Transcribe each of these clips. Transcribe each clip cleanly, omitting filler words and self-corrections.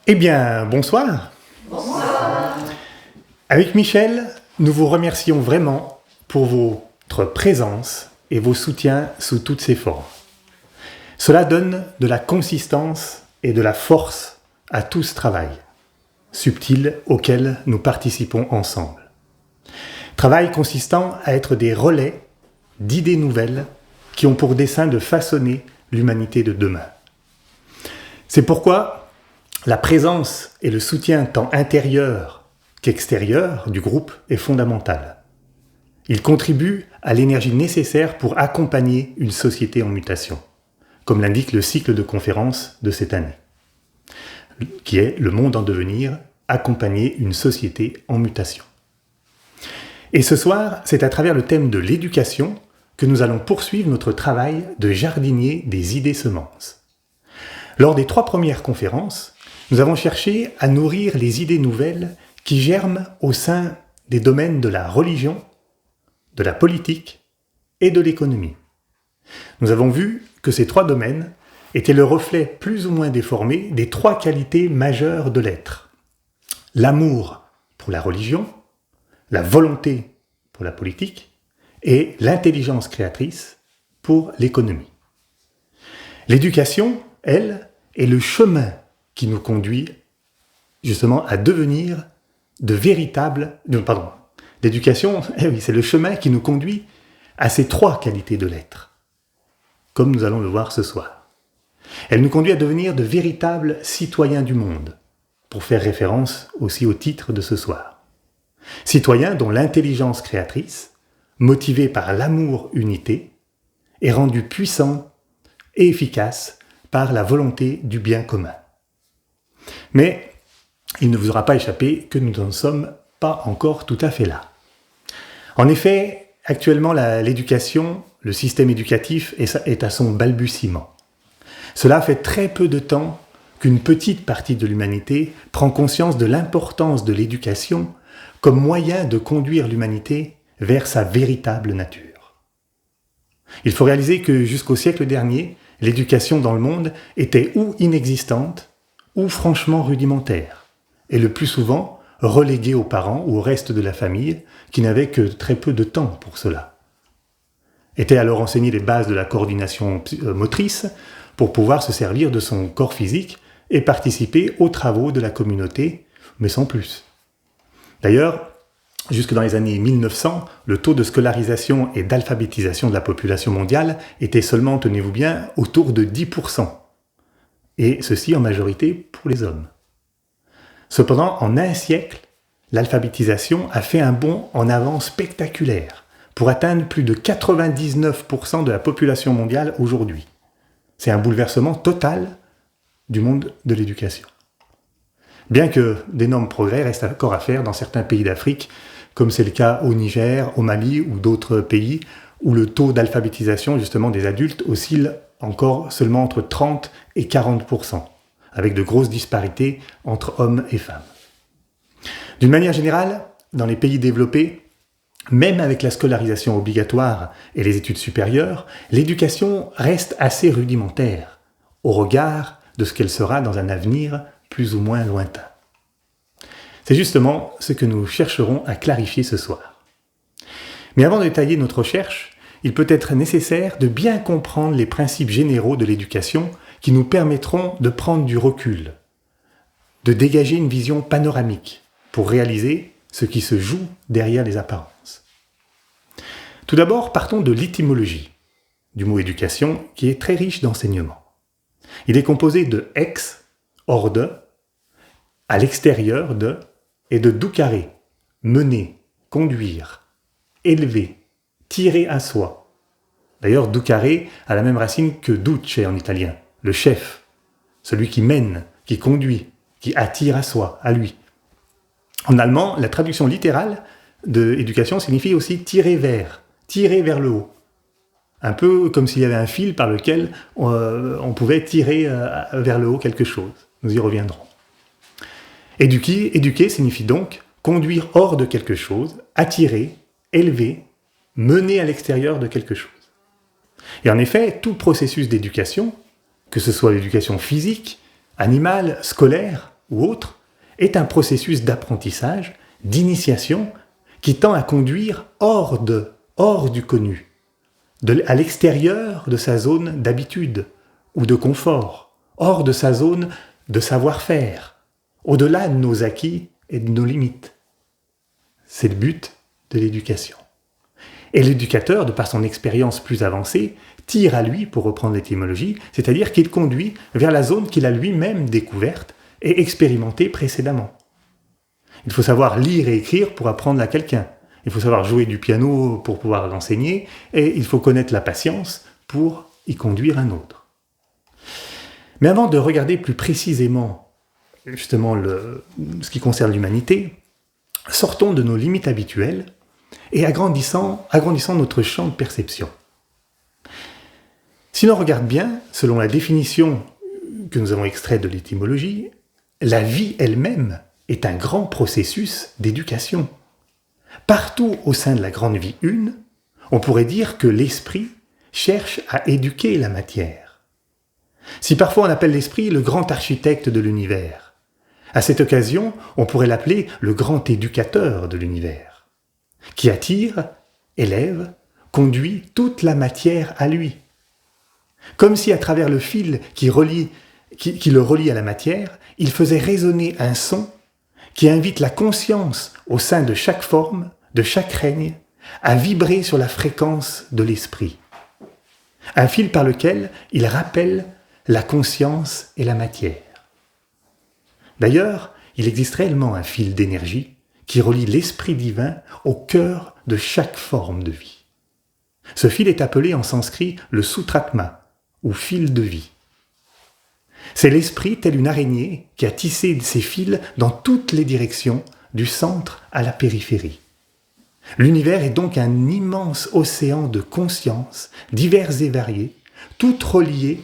Eh bien, bonsoir. Bonsoir. Avec Michel, nous vous remercions vraiment pour votre présence et vos soutiens sous toutes ses formes. Cela donne de la consistance et de la force à tout ce travail subtil auquel nous participons ensemble. Travail consistant à être des relais d'idées nouvelles qui ont pour dessein de façonner l'humanité de demain. C'est pourquoi la présence et le soutien tant intérieur qu'extérieur du groupe est fondamental. Il contribue à l'énergie nécessaire pour accompagner une société en mutation, comme l'indique le cycle de conférences de cette année, qui est Le monde en devenir, accompagner une société en mutation. Et ce soir, c'est à travers le thème de l'éducation que nous allons poursuivre notre travail de jardinier des idées semences. Lors des 3 premières conférences, nous avons cherché à nourrir les idées nouvelles qui germent au sein des domaines de la religion, de la politique et de l'économie. Nous avons vu que ces 3 domaines étaient le reflet plus ou moins déformé des 3 qualités majeures de l'être. L'amour pour la religion, la volonté pour la politique et l'intelligence créatrice pour l'économie. L'éducation, elle, est le chemin qui nous conduit justement à devenir de véritables... L'éducation, c'est le chemin qui nous conduit à ces 3 qualités de l'être, comme nous allons le voir ce soir. Elle nous conduit à devenir de véritables citoyens du monde, pour faire référence aussi au titre de ce soir. Citoyens dont l'intelligence créatrice, motivée par l'amour-unité, est rendue puissante et efficace par la volonté du bien commun. Mais il ne vous aura pas échappé que nous n'en sommes pas encore tout à fait là. En effet, actuellement, l'éducation, le système éducatif est à son balbutiement. Cela fait très peu de temps qu'une petite partie de l'humanité prend conscience de l'importance de l'éducation comme moyen de conduire l'humanité vers sa véritable nature. Il faut réaliser que jusqu'au siècle dernier, l'éducation dans le monde était ou inexistante ou franchement rudimentaire, et le plus souvent reléguée aux parents ou au reste de la famille qui n'avaient que très peu de temps pour cela. Étaient alors enseignées les bases de la coordination motrice pour pouvoir se servir de son corps physique et participer aux travaux de la communauté, mais sans plus. D'ailleurs, jusque dans les années 1900, le taux de scolarisation et d'alphabétisation de la population mondiale était seulement, tenez-vous bien, autour de 10%. Et ceci en majorité pour les hommes. Cependant, en un siècle, l'alphabétisation a fait un bond en avant spectaculaire pour atteindre plus de 99% de la population mondiale aujourd'hui. C'est un bouleversement total du monde de l'éducation. Bien que d'énormes progrès restent encore à faire dans certains pays d'Afrique, comme c'est le cas au Niger, au Mali ou d'autres pays, où le taux d'alphabétisation justement des adultes oscille encore seulement entre 30 et 40%, avec de grosses disparités entre hommes et femmes. D'une manière générale, dans les pays développés, même avec la scolarisation obligatoire et les études supérieures, l'éducation reste assez rudimentaire au regard de ce qu'elle sera dans un avenir plus ou moins lointain. C'est justement ce que nous chercherons à clarifier ce soir. Mais avant de détailler notre recherche, il peut être nécessaire de bien comprendre les principes généraux de l'éducation qui nous permettront de prendre du recul, de dégager une vision panoramique pour réaliser ce qui se joue derrière les apparences. Tout d'abord, partons de l'étymologie du mot éducation qui est très riche d'enseignements. Il est composé de ex, hors de, à l'extérieur de, et de doucare, mener, conduire, élever, tirer à soi. D'ailleurs, doucare a la même racine que duce en italien, le chef, celui qui mène, qui conduit, qui attire à soi, à lui. En allemand, la traduction littérale de éducation signifie aussi tirer vers le haut. Un peu comme s'il y avait un fil par lequel on pouvait tirer vers le haut quelque chose. Nous y reviendrons. Éduquer signifie donc conduire hors de quelque chose, attirer, élever, mener à l'extérieur de quelque chose. Et en effet, tout processus d'éducation, que ce soit l'éducation physique, animale, scolaire ou autre, est un processus d'apprentissage, d'initiation, qui tend à conduire hors du connu, à l'extérieur de sa zone d'habitude ou de confort, hors de sa zone de savoir-faire, au-delà de nos acquis et de nos limites. C'est le but de l'éducation. Et l'éducateur, de par son expérience plus avancée, tire à lui, pour reprendre l'étymologie, c'est-à-dire qu'il conduit vers la zone qu'il a lui-même découverte et expérimentée précédemment. Il faut savoir lire et écrire pour apprendre à quelqu'un. Il faut savoir jouer du piano pour pouvoir l'enseigner, et il faut connaître la patience pour y conduire un autre. Mais avant de regarder plus précisément justement ce qui concerne l'humanité, sortons de nos limites habituelles et agrandissons notre champ de perception. Si l'on regarde bien, selon la définition que nous avons extraite de l'étymologie, la vie elle-même est un grand processus d'éducation. Partout au sein de la grande vie une, on pourrait dire que l'esprit cherche à éduquer la matière. Si parfois on appelle l'esprit le grand architecte de l'univers, à cette occasion, on pourrait l'appeler le grand éducateur de l'univers, qui attire, élève, conduit toute la matière à lui. Comme si à travers le fil qui le relie à la matière, il faisait résonner un son qui invite la conscience au sein de chaque forme, de chaque règne, à vibrer sur la fréquence de l'esprit. Un fil par lequel il rappelle la conscience et la matière. D'ailleurs, il existe réellement un fil d'énergie qui relie l'esprit divin au cœur de chaque forme de vie. Ce fil est appelé en sanskrit le sutratma, ou fil de vie. C'est l'esprit, tel une araignée, qui a tissé ses fils dans toutes les directions, du centre à la périphérie. L'univers est donc un immense océan de consciences, diverses et variées, toutes reliées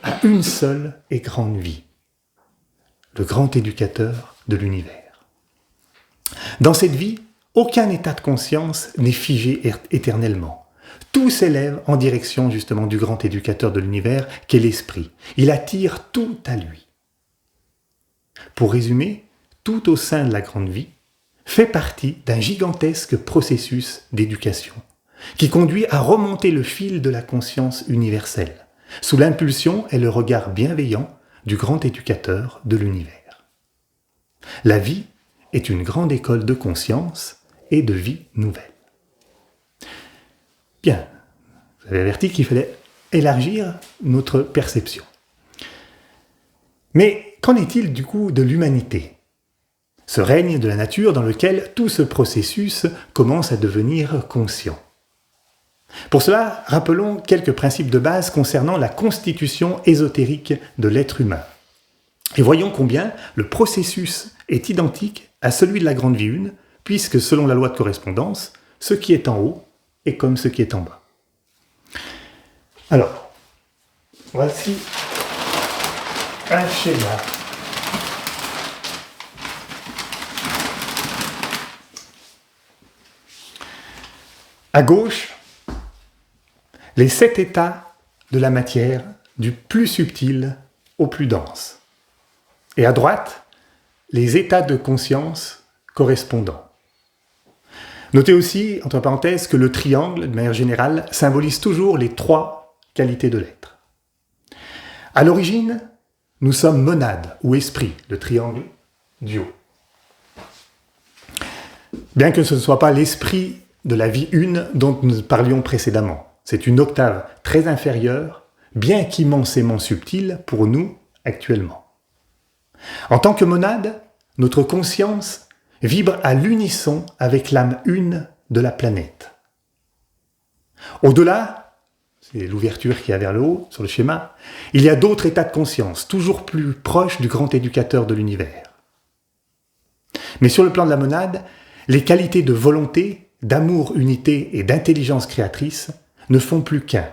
à une seule et grande vie. Le grand éducateur de l'univers. Dans cette vie, aucun état de conscience n'est figé éternellement. Tout s'élève en direction justement du grand éducateur de l'univers qu'est l'esprit. Il attire tout à lui. Pour résumer, tout au sein de la grande vie fait partie d'un gigantesque processus d'éducation qui conduit à remonter le fil de la conscience universelle sous l'impulsion et le regard bienveillant du grand éducateur de l'univers. La vie est une grande école de conscience et de vie nouvelle. Bien, vous avez averti qu'il fallait élargir notre perception. Mais qu'en est-il du coup de l'humanité ? Ce règne de la nature dans lequel tout ce processus commence à devenir conscient. Pour cela, rappelons quelques principes de base concernant la constitution ésotérique de l'être humain. Et voyons combien le processus est identique à celui de la grande vie une, puisque selon la loi de correspondance, ce qui est en haut est comme ce qui est en bas. Alors, voici un schéma. À gauche, les 7 états de la matière, du plus subtil au plus dense. Et à droite, les états de conscience correspondants. Notez aussi, entre parenthèses, que le triangle, de manière générale, symbolise toujours les 3 qualités de l'être. À l'origine, nous sommes monades ou esprits, le triangle du haut. Bien que ce ne soit pas l'esprit de la vie une dont nous parlions précédemment. C'est une octave très inférieure, bien qu'immensément subtile pour nous actuellement. En tant que monade, notre conscience vibre à l'unisson avec l'âme une de la planète. Au-delà, c'est l'ouverture qu'il y a vers le haut sur le schéma, il y a d'autres états de conscience, toujours plus proches du grand éducateur de l'univers. Mais sur le plan de la monade, les qualités de volonté, d'amour, unité et d'intelligence créatrice ne font plus qu'un,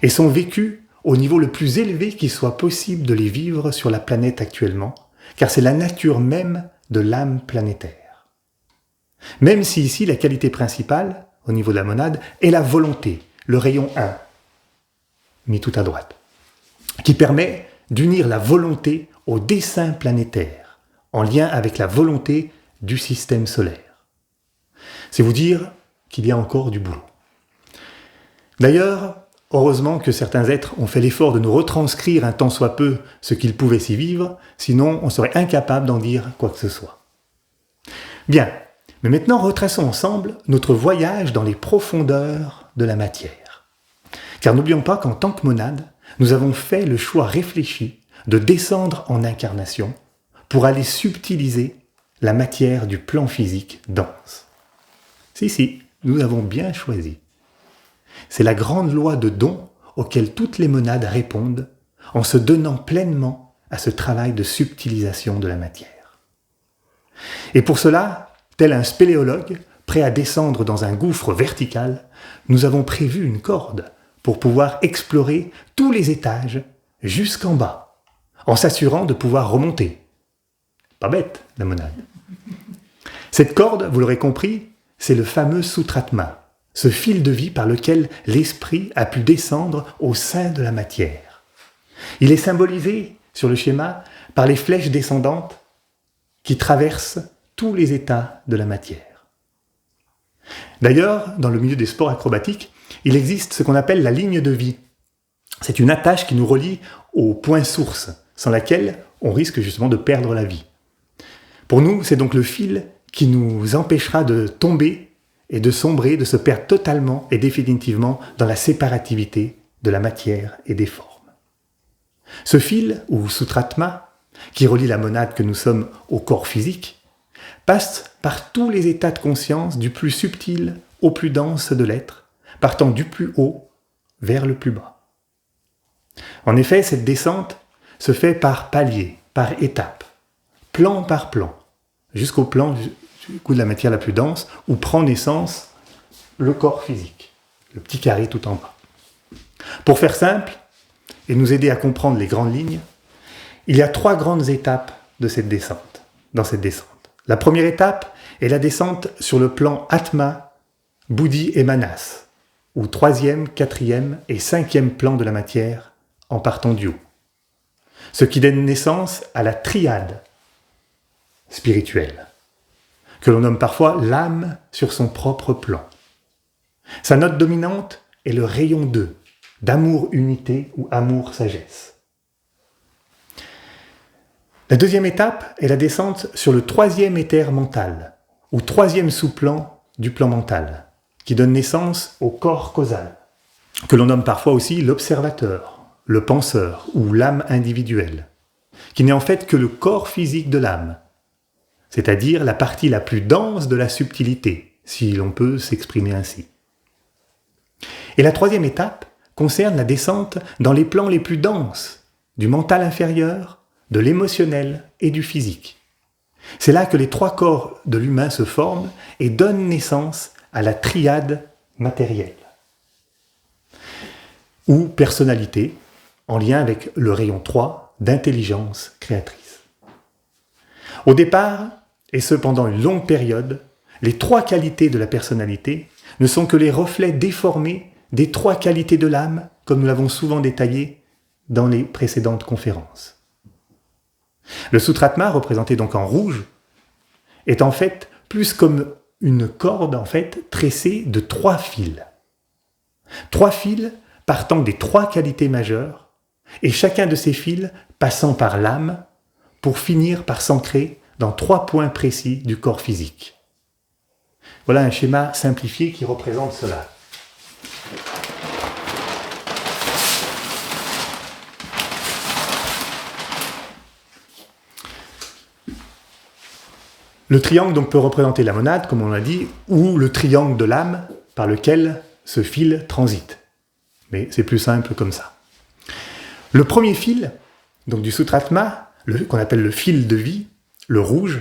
et sont vécues au niveau le plus élevé qu'il soit possible de les vivre sur la planète actuellement, car c'est la nature même de l'âme planétaire. Même si ici la qualité principale, au niveau de la monade, est la volonté, le rayon 1, mis tout à droite, qui permet d'unir la volonté au dessin planétaire, en lien avec la volonté du système solaire. C'est vous dire qu'il y a encore du boulot. D'ailleurs, heureusement que certains êtres ont fait l'effort de nous retranscrire un tant soit peu ce qu'ils pouvaient s'y vivre, sinon on serait incapable d'en dire quoi que ce soit. Bien, mais maintenant retraçons ensemble notre voyage dans les profondeurs de la matière. Car n'oublions pas qu'en tant que monade, nous avons fait le choix réfléchi de descendre en incarnation pour aller subtiliser la matière du plan physique dense. Si, nous avons bien choisi. C'est la grande loi de don auquel toutes les monades répondent en se donnant pleinement à ce travail de subtilisation de la matière. Et pour cela, tel un spéléologue prêt à descendre dans un gouffre vertical, nous avons prévu une corde pour pouvoir explorer tous les étages jusqu'en bas, en s'assurant de pouvoir remonter. Pas bête, la monade. Cette corde, vous l'aurez compris, c'est le fameux Sutratma, ce fil de vie par lequel l'esprit a pu descendre au sein de la matière. Il est symbolisé, sur le schéma, par les flèches descendantes qui traversent tous les états de la matière. D'ailleurs, dans le milieu des sports acrobatiques, il existe ce qu'on appelle la ligne de vie. C'est une attache qui nous relie au point source, sans laquelle on risque justement de perdre la vie. Pour nous, c'est donc le fil qui nous empêchera de tomber et de sombrer, de se perdre totalement et définitivement dans la séparativité de la matière et des formes. Ce fil, ou Sutratma, qui relie la monade que nous sommes au corps physique, passe par tous les états de conscience du plus subtil au plus dense de l'être, partant du plus haut vers le plus bas. En effet, cette descente se fait par paliers, par étapes, plan par plan, jusqu'au plan du coup de la matière la plus dense, où prend naissance le corps physique, le petit carré tout en bas. Pour faire simple, et nous aider à comprendre les grandes lignes, il y a 3 grandes étapes dans cette descente. La première étape est la descente sur le plan Atma, Buddhi et Manas, ou 3e, 4e et 5e plan de la matière en partant du haut. Ce qui donne naissance à la triade spirituelle, que l'on nomme parfois l'âme sur son propre plan. Sa note dominante est le rayon 2, d'amour-unité ou amour-sagesse. La deuxième étape est la descente sur le 3e éther mental, ou 3e sous-plan du plan mental, qui donne naissance au corps causal, que l'on nomme parfois aussi l'observateur, le penseur ou l'âme individuelle, qui n'est en fait que le corps physique de l'âme, c'est-à-dire la partie la plus dense de la subtilité, si l'on peut s'exprimer ainsi. Et la 3e étape concerne la descente dans les plans les plus denses, du mental inférieur, de l'émotionnel et du physique. C'est là que les 3 corps de l'humain se forment et donnent naissance à la triade matérielle, ou personnalité, en lien avec le rayon 3 d'intelligence créatrice. Au départ, et ce pendant une longue période, les 3 qualités de la personnalité ne sont que les reflets déformés des 3 qualités de l'âme, comme nous l'avons souvent détaillé dans les précédentes conférences. Le Sutratma, représenté donc en rouge, est en fait plus comme une corde tressée de 3 fils. 3 fils partant des 3 qualités majeures, et chacun de ces fils passant par l'âme pour finir par s'ancrer dans 3 points précis du corps physique. Voilà un schéma simplifié qui représente cela. Le triangle donc peut représenter la monade, comme on l'a dit, ou le triangle de l'âme par lequel ce fil transite. Mais c'est plus simple comme ça. Le premier fil, donc du Sutratma, qu'on appelle le fil de vie, le rouge,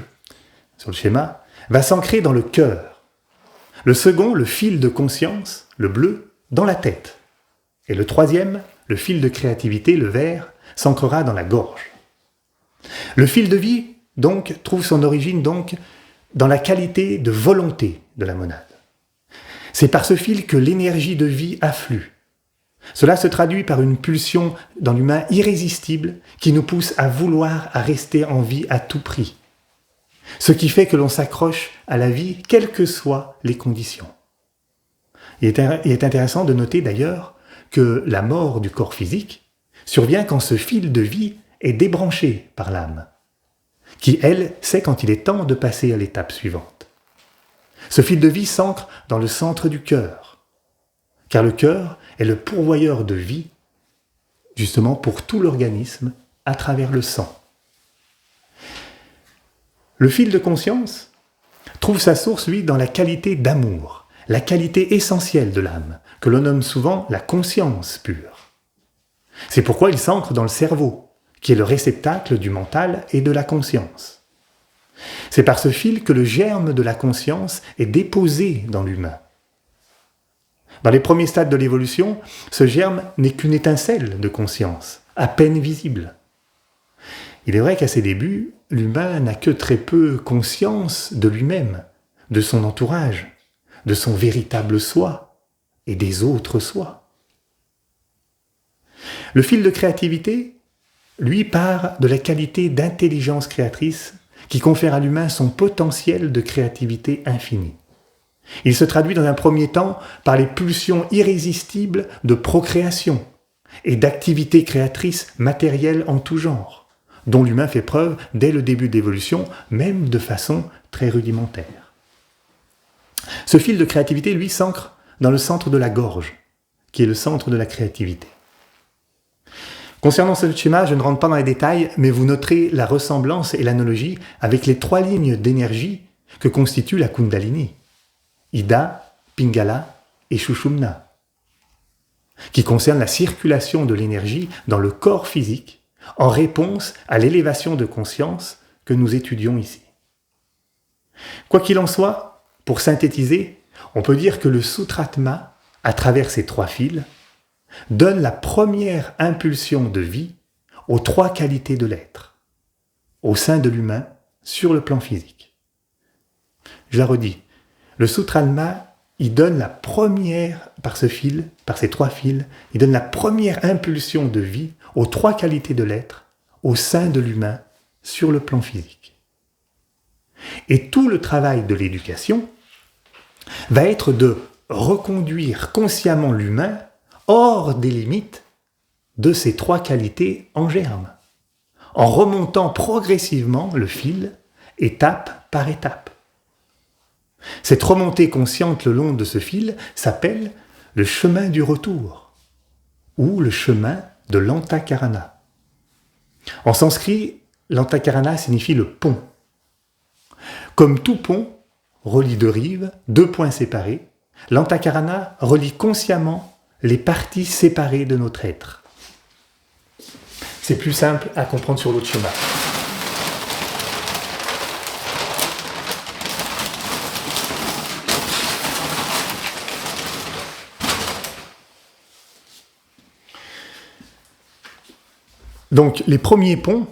sur le schéma, va s'ancrer dans le cœur. Le second, le fil de conscience, le bleu, dans la tête. Et le troisième, le fil de créativité, le vert, s'ancrera dans la gorge. Le fil de vie, donc, trouve son origine donc dans la qualité de volonté de la monade. C'est par ce fil que l'énergie de vie afflue. Cela se traduit par une pulsion dans l'humain irrésistible qui nous pousse à vouloir à rester en vie à tout prix. Ce qui fait que l'on s'accroche à la vie quelles que soient les conditions. Il est intéressant de noter d'ailleurs que la mort du corps physique survient quand ce fil de vie est débranché par l'âme, qui, elle, sait quand il est temps de passer à l'étape suivante. Ce fil de vie s'ancre dans le centre du cœur, car le cœur est le pourvoyeur de vie, justement pour tout l'organisme, à travers le sang. Le fil de conscience trouve sa source, lui, dans la qualité d'amour, la qualité essentielle de l'âme, que l'on nomme souvent la conscience pure. C'est pourquoi il s'ancre dans le cerveau, qui est le réceptacle du mental et de la conscience. C'est par ce fil que le germe de la conscience est déposé dans l'humain. Dans les premiers stades de l'évolution, ce germe n'est qu'une étincelle de conscience, à peine visible. Il est vrai qu'à ses débuts, l'humain n'a que très peu conscience de lui-même, de son entourage, de son véritable soi et des autres soi. Le fil de créativité, lui, part de la qualité d'intelligence créatrice qui confère à l'humain son potentiel de créativité infinie. Il se traduit dans un premier temps par les pulsions irrésistibles de procréation et d'activité créatrice matérielle en tout genre, dont l'humain fait preuve dès le début d'évolution, même de façon très rudimentaire. Ce fil de créativité, lui, s'ancre dans le centre de la gorge, qui est le centre de la créativité. Concernant ce schéma, je ne rentre pas dans les détails, mais vous noterez la ressemblance et l'analogie avec les 3 lignes d'énergie que constitue la Kundalini, Ida, Pingala et Sushumna, qui concernent la circulation de l'énergie dans le corps physique en réponse à l'élévation de conscience que nous étudions ici. Quoi qu'il en soit, pour synthétiser, on peut dire que le Sutratma, à travers ces 3 fils, donne la première impulsion de vie aux 3 qualités de l'être, au sein de l'humain, sur le plan physique. Je la redis, le Sutratma, il donne la première, par ce fil, par ces 3 fils, il donne la première impulsion de vie aux 3 qualités de l'être, au sein de l'humain, sur le plan physique. Et tout le travail de l'éducation va être de reconduire consciemment l'humain hors des limites de ces 3 qualités en germe, en remontant progressivement le fil, étape par étape. Cette remontée consciente le long de ce fil s'appelle le chemin du retour, ou le chemin de l'Antakarana. En sanskrit, l'Antakarana signifie le pont. Comme tout pont relie 2 rives, 2 points séparés, l'Antakarana relie consciemment les parties séparées de notre être. C'est plus simple à comprendre sur l'autre schéma. Donc, les premiers ponts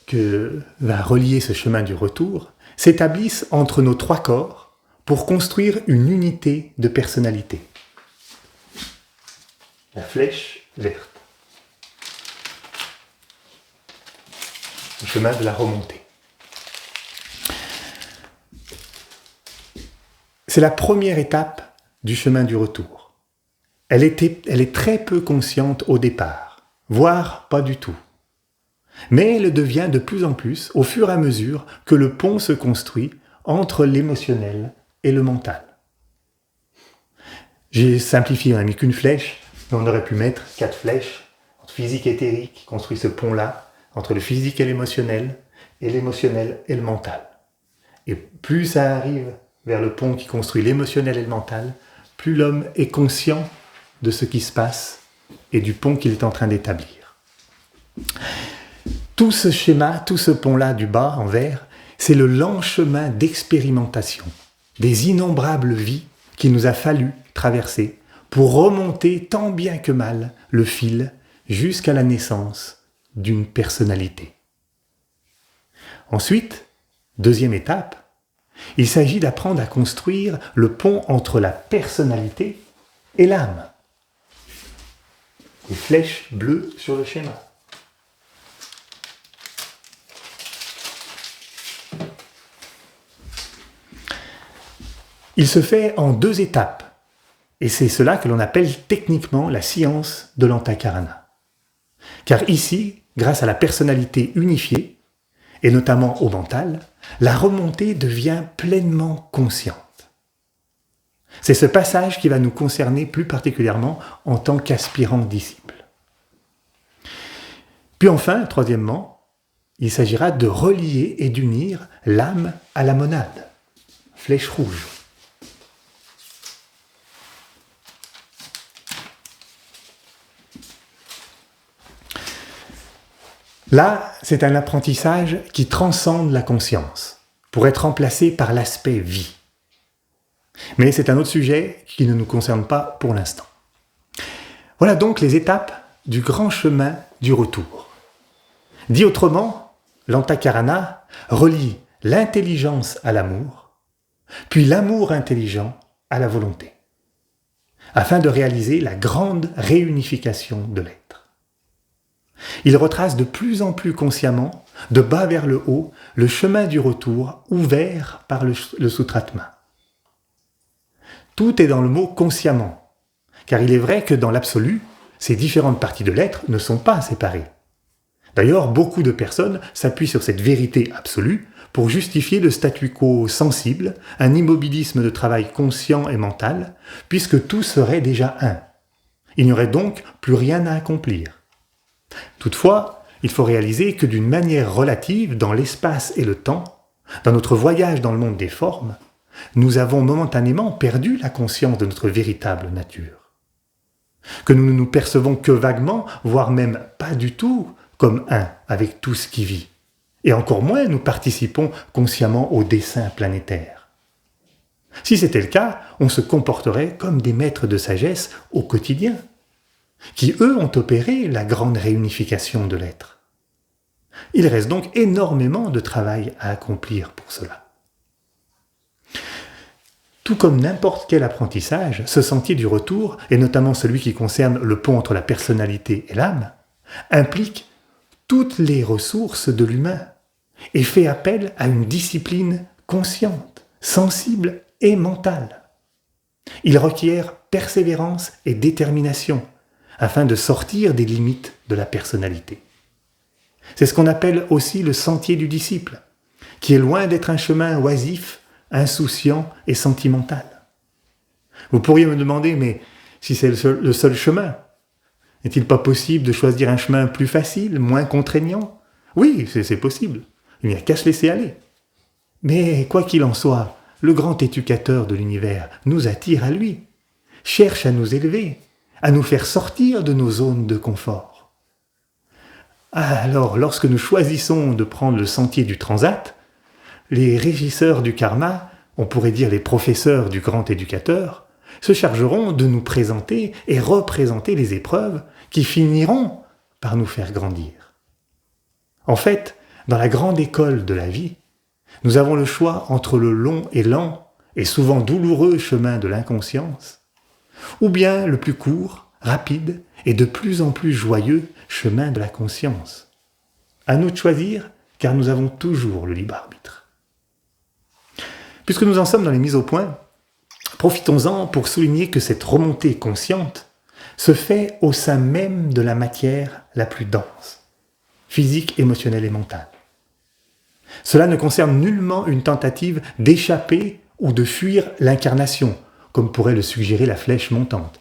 que va relier ce chemin du retour s'établissent entre nos 3 corps pour construire une unité de personnalité. La flèche verte. Le chemin de la remontée. C'est la première étape du chemin du retour. Elle est très peu consciente au départ, voire pas du tout. Mais elle devient de plus en plus au fur et à mesure que le pont se construit entre l'émotionnel et le mental. J'ai simplifié, on n'a mis qu'une flèche, mais on aurait pu mettre 4 flèches entre physique et éthérique qui construit ce pont-là, entre le physique et l'émotionnel et le mental. Et plus ça arrive vers le pont qui construit l'émotionnel et le mental, plus l'homme est conscient de ce qui se passe et du pont qu'il est en train d'établir. Tout ce schéma, tout ce pont-là du bas en vert, c'est le lent chemin d'expérimentation, des innombrables vies qu'il nous a fallu traverser pour remonter tant bien que mal le fil jusqu'à la naissance d'une personnalité. Ensuite, deuxième étape, il s'agit d'apprendre à construire le pont entre la personnalité et l'âme. les flèches bleues sur le schéma. Il se fait en 2 étapes, et c'est cela que l'on appelle techniquement la science de l'Antakarana. Car ici, grâce à la personnalité unifiée, et notamment au mental, la remontée devient pleinement consciente. C'est ce passage qui va nous concerner plus particulièrement en tant qu'aspirants disciples. Puis enfin, troisièmement, il s'agira de relier et d'unir l'âme à la monade, flèche rouge. Là, c'est un apprentissage qui transcende la conscience, pour être remplacé par l'aspect vie. Mais c'est un autre sujet qui ne nous concerne pas pour l'instant. Voilà donc les étapes du grand chemin du retour. Dit autrement, l'Antakarana relie l'intelligence à l'amour, puis l'amour intelligent à la volonté, afin de réaliser la grande réunification de l'être. Il retrace de plus en plus consciemment, de bas vers le haut, le chemin du retour ouvert par le Sutratma. Tout est dans le mot « consciemment », car il est vrai que dans l'absolu, ces différentes parties de l'être ne sont pas séparées. D'ailleurs, beaucoup de personnes s'appuient sur cette vérité absolue pour justifier le statu quo sensible, un immobilisme de travail conscient et mental, puisque tout serait déjà un. Il n'y aurait donc plus rien à accomplir. Toutefois, il faut réaliser que d'une manière relative, dans l'espace et le temps, dans notre voyage dans le monde des formes, nous avons momentanément perdu la conscience de notre véritable nature. Que nous ne nous percevons que vaguement, voire même pas du tout, comme un avec tout ce qui vit. Et encore moins nous participons consciemment au dessein planétaire. Si c'était le cas, on se comporterait comme des maîtres de sagesse au quotidien, qui eux ont opéré la grande réunification de l'être. Il reste donc énormément de travail à accomplir pour cela. Tout comme n'importe quel apprentissage, ce sentier du retour, et notamment celui qui concerne le pont entre la personnalité et l'âme, implique toutes les ressources de l'humain et fait appel à une discipline consciente, sensible et mentale. Il requiert persévérance et détermination afin de sortir des limites de la personnalité. C'est ce qu'on appelle aussi le sentier du disciple, qui est loin d'être un chemin oisif, insouciant et sentimental. Vous pourriez me demander, mais si c'est le seul chemin, n'est-il pas possible de choisir un chemin plus facile, moins contraignant ? Oui, c'est possible. Il n'y a qu'à se laisser aller. Mais quoi qu'il en soit, le grand éducateur de l'univers nous attire à lui, cherche à nous élever, à nous faire sortir de nos zones de confort. Alors, lorsque nous choisissons de prendre le sentier du transat, les régisseurs du karma, on pourrait dire les professeurs du grand éducateur, se chargeront de nous présenter et représenter les épreuves qui finiront par nous faire grandir. En fait, dans la grande école de la vie, nous avons le choix entre le long et lent et souvent douloureux chemin de l'inconscience, ou bien le plus court, rapide et de plus en plus joyeux chemin de la conscience. À nous de choisir, car nous avons toujours le libre arbitre. Puisque nous en sommes dans les mises au point, profitons-en pour souligner que cette remontée consciente se fait au sein même de la matière la plus dense, physique, émotionnelle et mentale. Cela ne concerne nullement une tentative d'échapper ou de fuir l'incarnation, comme pourrait le suggérer les flèches montantes.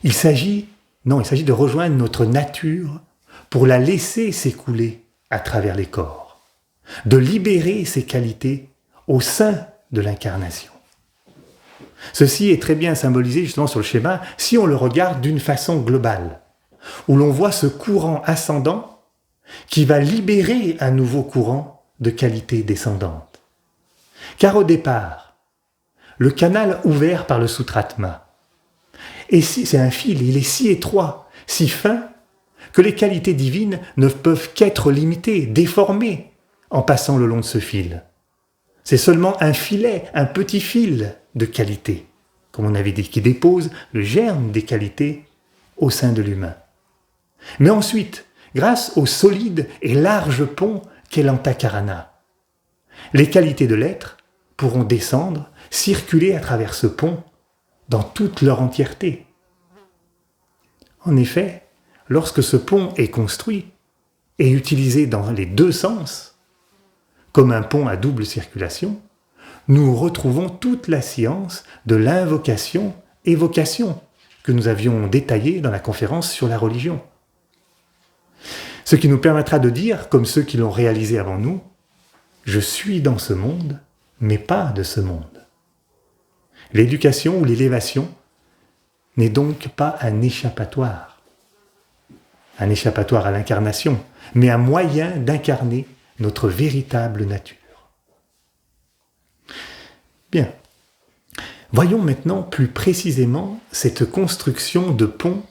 Il s'agit de rejoindre notre nature pour la laisser s'écouler à travers les corps, de libérer ses qualités au sein de l'incarnation. Ceci est très bien symbolisé justement sur le schéma si on le regarde d'une façon globale, où l'on voit ce courant ascendant qui va libérer un nouveau courant de qualité descendante. Car au départ, le canal ouvert par le Sutratma, c'est un fil, il est si étroit, si fin, que les qualités divines ne peuvent qu'être limitées, déformées, en passant le long de ce fil. C'est seulement un filet, un petit fil de qualité, comme on avait dit, qui dépose le germe des qualités au sein de l'humain. Mais ensuite, grâce au solide et large pont qu'est l'Antakarana, les qualités de l'être pourront descendre, circuler à travers ce pont dans toute leur entièreté. En effet, lorsque ce pont est construit et utilisé dans les deux sens, comme un pont à double circulation, nous retrouvons toute la science de l'invocation-évocation que nous avions détaillée dans la conférence sur la religion. Ce qui nous permettra de dire, comme ceux qui l'ont réalisé avant nous, « Je suis dans ce monde, mais pas de ce monde ». L'éducation ou l'élévation n'est donc pas un échappatoire à l'incarnation, mais un moyen d'incarner notre véritable nature. Bien. Voyons maintenant plus précisément cette construction de pont,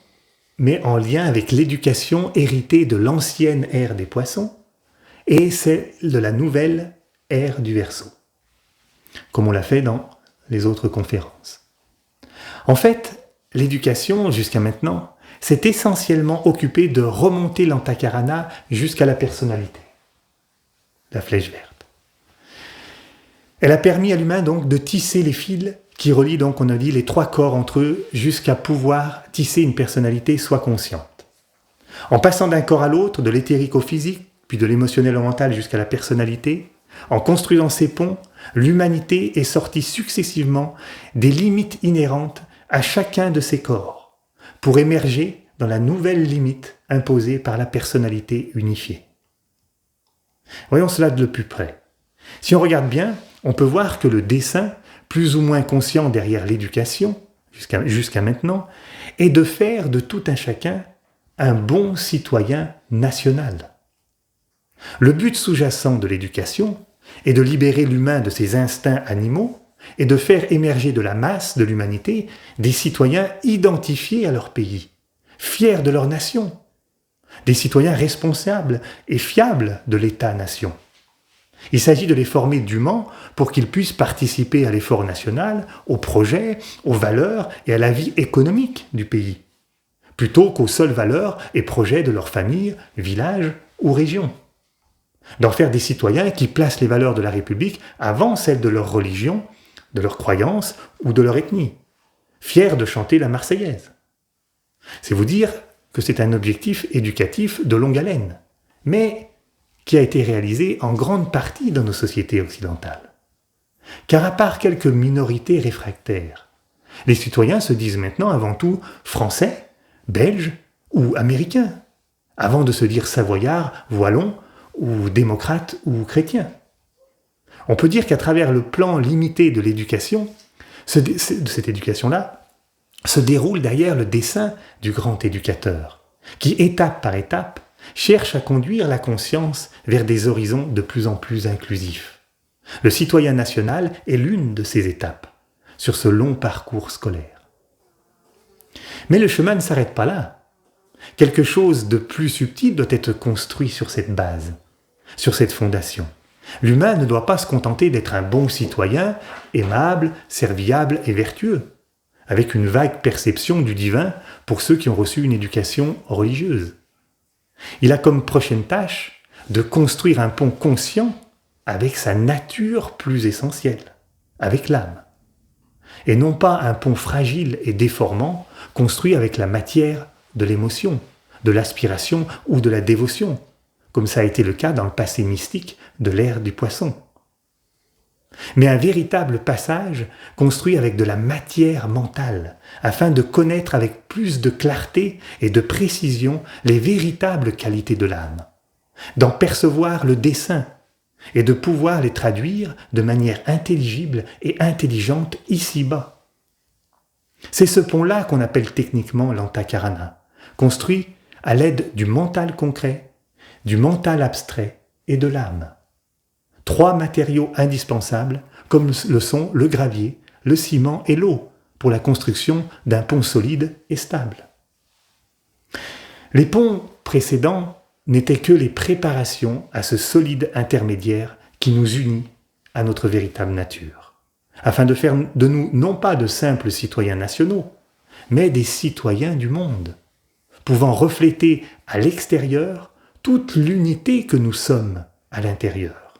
mais en lien avec l'éducation héritée de l'ancienne ère des poissons et celle de la nouvelle ère du Verseau, comme on l'a fait dans les autres conférences. En fait, l'éducation, jusqu'à maintenant, s'est essentiellement occupée de remonter l'Antakarana jusqu'à la personnalité, la flèche verte. Elle a permis à l'humain donc de tisser les fils qui relient donc, on a dit, les trois corps entre eux jusqu'à pouvoir tisser une personnalité soit consciente. En passant d'un corps à l'autre, de l'éthérique au physique, puis de l'émotionnel au mental jusqu'à la personnalité, en construisant ces ponts, l'humanité est sortie successivement des limites inhérentes à chacun de ses corps, pour émerger dans la nouvelle limite imposée par la personnalité unifiée. Voyons cela de plus près. Si on regarde bien, on peut voir que le dessein, plus ou moins conscient derrière l'éducation, jusqu'à maintenant, est de faire de tout un chacun un bon citoyen national. Le but sous-jacent de l'éducation est de libérer l'humain de ses instincts animaux et de faire émerger de la masse de l'humanité des citoyens identifiés à leur pays, fiers de leur nation, des citoyens responsables et fiables de l'État-nation. Il s'agit de les former dûment pour qu'ils puissent participer à l'effort national, aux projets, aux valeurs et à la vie économique du pays, plutôt qu'aux seules valeurs et projets de leur famille, village ou région. D'en faire des citoyens qui placent les valeurs de la République avant celles de leur religion, de leur croyance ou de leur ethnie, fiers de chanter la Marseillaise. C'est vous dire que c'est un objectif éducatif de longue haleine, mais qui a été réalisé en grande partie dans nos sociétés occidentales. Car à part quelques minorités réfractaires, les citoyens se disent maintenant avant tout français, belges ou américains, avant de se dire savoyards, wallons ou démocrates ou chrétiens. On peut dire qu'à travers le plan limité de l'éducation, de cette éducation-là, se déroule derrière le dessein du grand éducateur, qui étape par étape cherche à conduire la conscience vers des horizons de plus en plus inclusifs. Le citoyen national est l'une de ces étapes sur ce long parcours scolaire. Mais le chemin ne s'arrête pas là. Quelque chose de plus subtil doit être construit sur cette base, sur cette fondation. L'humain ne doit pas se contenter d'être un bon citoyen, aimable, serviable et vertueux, avec une vague perception du divin pour ceux qui ont reçu une éducation religieuse. Il a comme prochaine tâche de construire un pont conscient avec sa nature plus essentielle, avec l'âme. Et non pas un pont fragile et déformant construit avec la matière de l'émotion, de l'aspiration ou de la dévotion, comme ça a été le cas dans le passé mystique de l'ère du poisson. Mais un véritable passage construit avec de la matière mentale, afin de connaître avec plus de clarté et de précision les véritables qualités de l'âme, d'en percevoir le dessein et de pouvoir les traduire de manière intelligible et intelligente ici-bas. C'est ce pont-là qu'on appelle techniquement l'Antakarana, construit à l'aide du mental concret, du mental abstrait et de l'âme. 3 matériaux indispensables, comme le sont le gravier, le ciment et l'eau, pour la construction d'un pont solide et stable. Les ponts précédents n'étaient que les préparations à ce solide intermédiaire qui nous unit à notre véritable nature, afin de faire de nous non pas de simples citoyens nationaux, mais des citoyens du monde, pouvant refléter à l'extérieur toute l'unité que nous sommes à l'intérieur.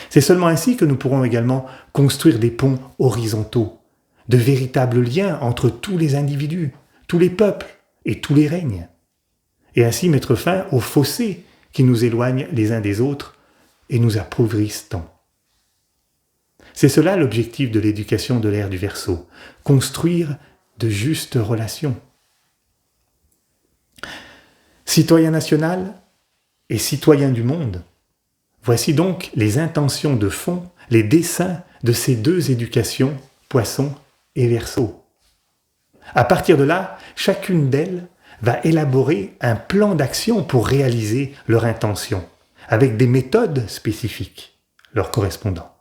C'est seulement ainsi que nous pourrons également construire des ponts horizontaux, de véritables liens entre tous les individus, tous les peuples et tous les règnes, et ainsi mettre fin aux fossés qui nous éloignent les uns des autres et nous appauvrissent tant. C'est cela l'objectif de l'éducation de l'ère du Verseau, construire de justes relations. Citoyen national et citoyen du monde, voici donc les intentions de fond, les desseins de ces deux éducations, Poisson et Verseau. À partir de là, chacune d'elles va élaborer un plan d'action pour réaliser leur intention, avec des méthodes spécifiques leur correspondant.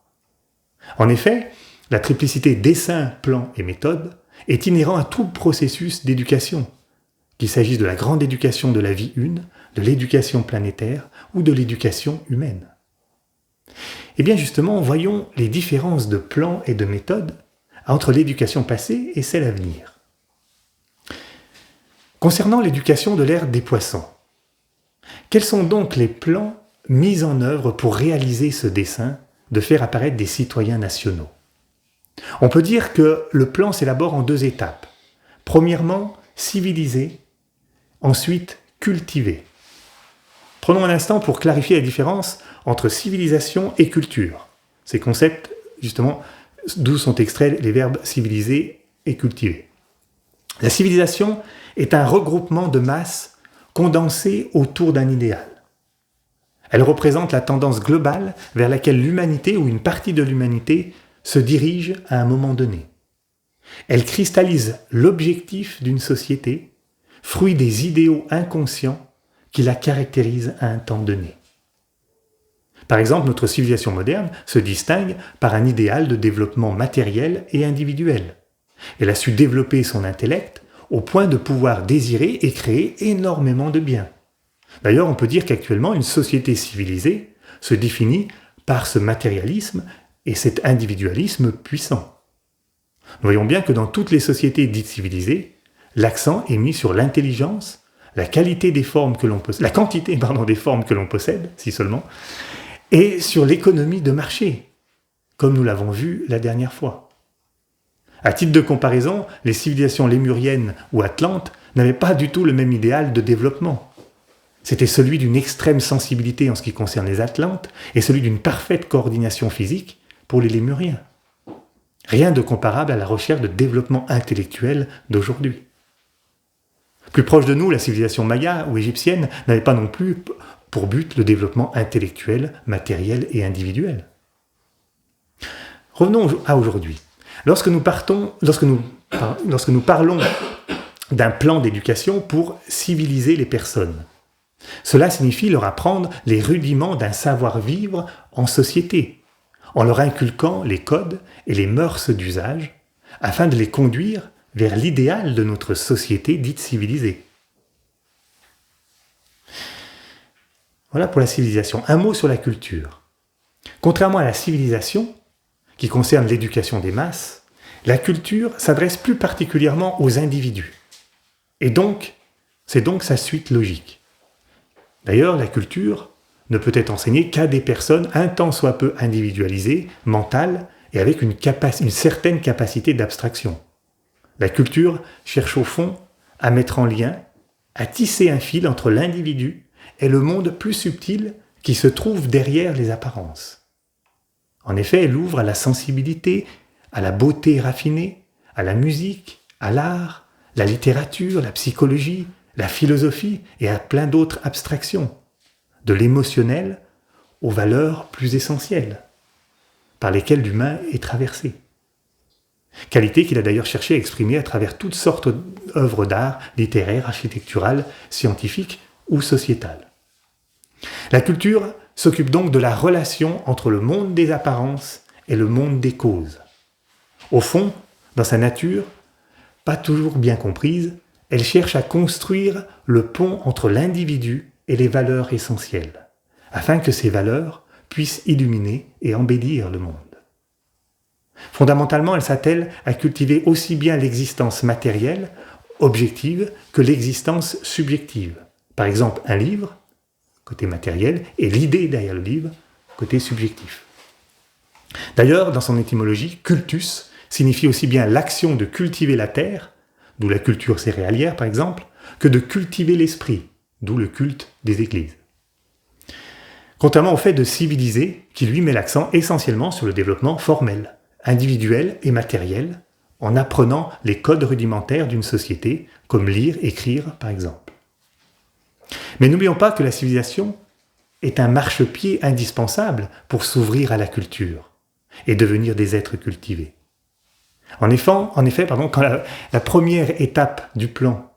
En effet, la triplicité dessin, plan et méthode est inhérente à tout processus d'éducation, qu'il s'agisse de la grande éducation de la vie une, de l'éducation planétaire ou de l'éducation humaine. Et bien justement, voyons les différences de plan et de méthode entre l'éducation passée et celle à venir. Concernant l'éducation de l'ère des poissons, quels sont donc les plans mis en œuvre pour réaliser ce dessein de faire apparaître des citoyens nationaux? On peut dire que le plan s'élabore en deux étapes. Premièrement, civiliser, ensuite cultiver. Prenons un instant pour clarifier la différence entre civilisation et culture. Ces concepts, justement, d'où sont extraits les verbes civiliser et cultiver. La civilisation est un regroupement de masses condensées autour d'un idéal. Elle représente la tendance globale vers laquelle l'humanité ou une partie de l'humanité se dirige à un moment donné. Elle cristallise l'objectif d'une société, fruit des idéaux inconscients qui la caractérisent à un temps donné. Par exemple, notre civilisation moderne se distingue par un idéal de développement matériel et individuel. Elle a su développer son intellect au point de pouvoir désirer et créer énormément de biens. D'ailleurs, on peut dire qu'actuellement, une société civilisée se définit par ce matérialisme et cet individualisme puissant. Nous voyons bien que dans toutes les sociétés dites civilisées, l'accent est mis sur l'intelligence, la qualité des formes que l'on possède, la quantité des formes que l'on possède, si seulement, et sur l'économie de marché, comme nous l'avons vu la dernière fois. À titre de comparaison, les civilisations lémuriennes ou atlantes n'avaient pas du tout le même idéal de développement. C'était celui d'une extrême sensibilité en ce qui concerne les Atlantes et celui d'une parfaite coordination physique pour les Lémuriens. Rien de comparable à la recherche de développement intellectuel d'aujourd'hui. Plus proche de nous, la civilisation maya ou égyptienne n'avait pas non plus pour but le développement intellectuel, matériel et individuel. Revenons à aujourd'hui. Lorsque nous parlons d'un plan d'éducation pour civiliser les personnes, cela signifie leur apprendre les rudiments d'un savoir-vivre en société, en leur inculquant les codes et les mœurs d'usage, afin de les conduire vers l'idéal de notre société dite civilisée. Voilà pour la civilisation. Un mot sur la culture. Contrairement à la civilisation, qui concerne l'éducation des masses, la culture s'adresse plus particulièrement aux individus. Et donc, c'est donc sa suite logique. D'ailleurs, la culture ne peut être enseignée qu'à des personnes un tant soit peu individualisées, mentales, et avec une certaine capacité d'abstraction. La culture cherche au fond à mettre en lien, à tisser un fil entre l'individu et le monde plus subtil qui se trouve derrière les apparences. En effet, elle ouvre à la sensibilité, à la beauté raffinée, à la musique, à l'art, la littérature, la psychologie, la philosophie et à plein d'autres abstractions, de l'émotionnel aux valeurs plus essentielles, par lesquelles l'humain est traversé. Qualité qu'il a d'ailleurs cherché à exprimer à travers toutes sortes d'œuvres d'art, littéraires, architecturales, scientifiques ou sociétales. La culture s'occupe donc de la relation entre le monde des apparences et le monde des causes. Au fond, dans sa nature, pas toujours bien comprise, elle cherche à construire le pont entre l'individu et les valeurs essentielles, afin que ces valeurs puissent illuminer et embellir le monde. Fondamentalement, elle s'attelle à cultiver aussi bien l'existence matérielle objective que l'existence subjective. Par exemple, un livre, côté matériel, et l'idée derrière le livre, côté subjectif. D'ailleurs, dans son étymologie, cultus signifie aussi bien l'action de cultiver la terre, d'où la culture céréalière par exemple, que de cultiver l'esprit, d'où le culte des églises. Contrairement au fait de civiliser, qui lui met l'accent essentiellement sur le développement formel, individuel et matériel, en apprenant les codes rudimentaires d'une société, comme lire, écrire par exemple. Mais n'oublions pas que la civilisation est un marchepied indispensable pour s'ouvrir à la culture et devenir des êtres cultivés. En effet, quand la première étape du plan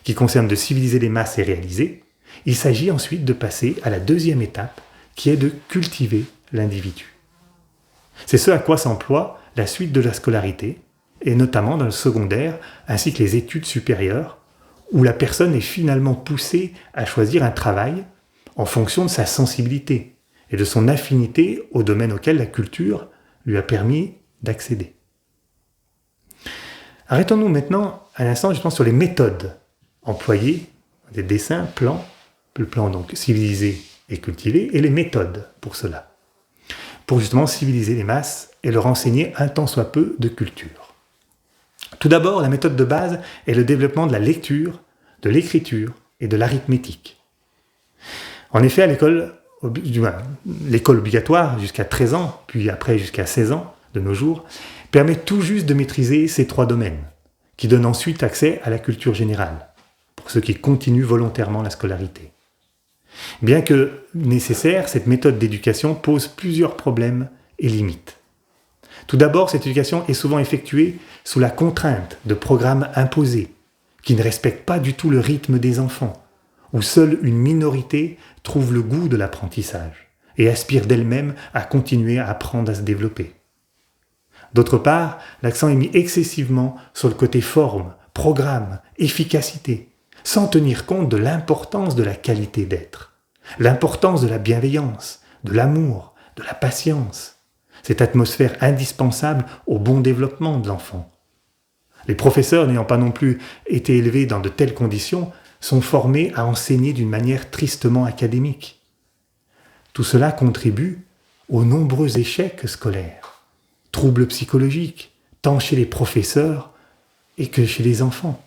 qui concerne de civiliser les masses est réalisée, il s'agit ensuite de passer à la deuxième étape qui est de cultiver l'individu. C'est ce à quoi s'emploie la suite de la scolarité, et notamment dans le secondaire, ainsi que les études supérieures, où la personne est finalement poussée à choisir un travail en fonction de sa sensibilité et de son affinité au domaine auquel la culture lui a permis d'accéder. Arrêtons-nous maintenant un instant justement sur les méthodes employées, des dessins, plans, le plan donc civilisé et cultivé, et les méthodes pour cela, pour justement civiliser les masses et leur enseigner un tant soit peu de culture. Tout d'abord, la méthode de base est le développement de la lecture, de l'écriture et de l'arithmétique. En effet, à l'école obligatoire jusqu'à 13 ans, puis après jusqu'à 16 ans de nos jours, permet tout juste de maîtriser ces trois domaines, qui donnent ensuite accès à la culture générale, pour ceux qui continuent volontairement la scolarité. Bien que nécessaire, cette méthode d'éducation pose plusieurs problèmes et limites. Tout d'abord, cette éducation est souvent effectuée sous la contrainte de programmes imposés, qui ne respectent pas du tout le rythme des enfants, où seule une minorité trouve le goût de l'apprentissage et aspire d'elle-même à continuer à apprendre à se développer. D'autre part, l'accent est mis excessivement sur le côté forme, programme, efficacité, sans tenir compte de l'importance de la qualité d'être, l'importance de la bienveillance, de l'amour, de la patience, cette atmosphère indispensable au bon développement de l'enfant. Les professeurs, n'ayant pas non plus été élevés dans de telles conditions, sont formés à enseigner d'une manière tristement académique. Tout cela contribue aux nombreux échecs scolaires, troubles psychologiques, tant chez les professeurs et que chez les enfants.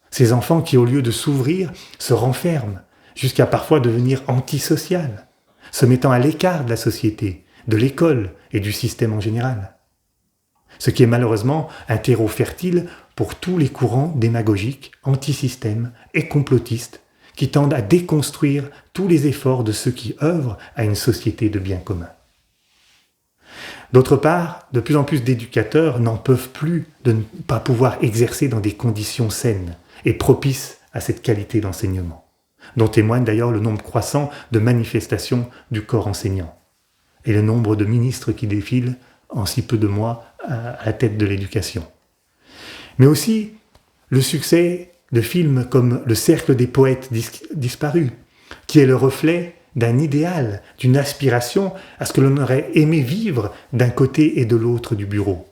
Ces enfants qui, au lieu de s'ouvrir, se renferment, jusqu'à parfois devenir antisociales, se mettant à l'écart de la société, de l'école et du système en général. Ce qui est malheureusement un terreau fertile pour tous les courants démagogiques, antisystèmes et complotistes qui tendent à déconstruire tous les efforts de ceux qui œuvrent à une société de bien commun. D'autre part, de plus en plus d'éducateurs n'en peuvent plus de ne pas pouvoir exercer dans des conditions saines et propices à cette qualité d'enseignement, dont témoigne d'ailleurs le nombre croissant de manifestations du corps enseignant et le nombre de ministres qui défilent en si peu de mois à la tête de l'éducation. Mais aussi le succès de films comme Le Cercle des poètes disparus, qui est le reflet d'un idéal, d'une aspiration à ce que l'on aurait aimé vivre d'un côté et de l'autre du bureau.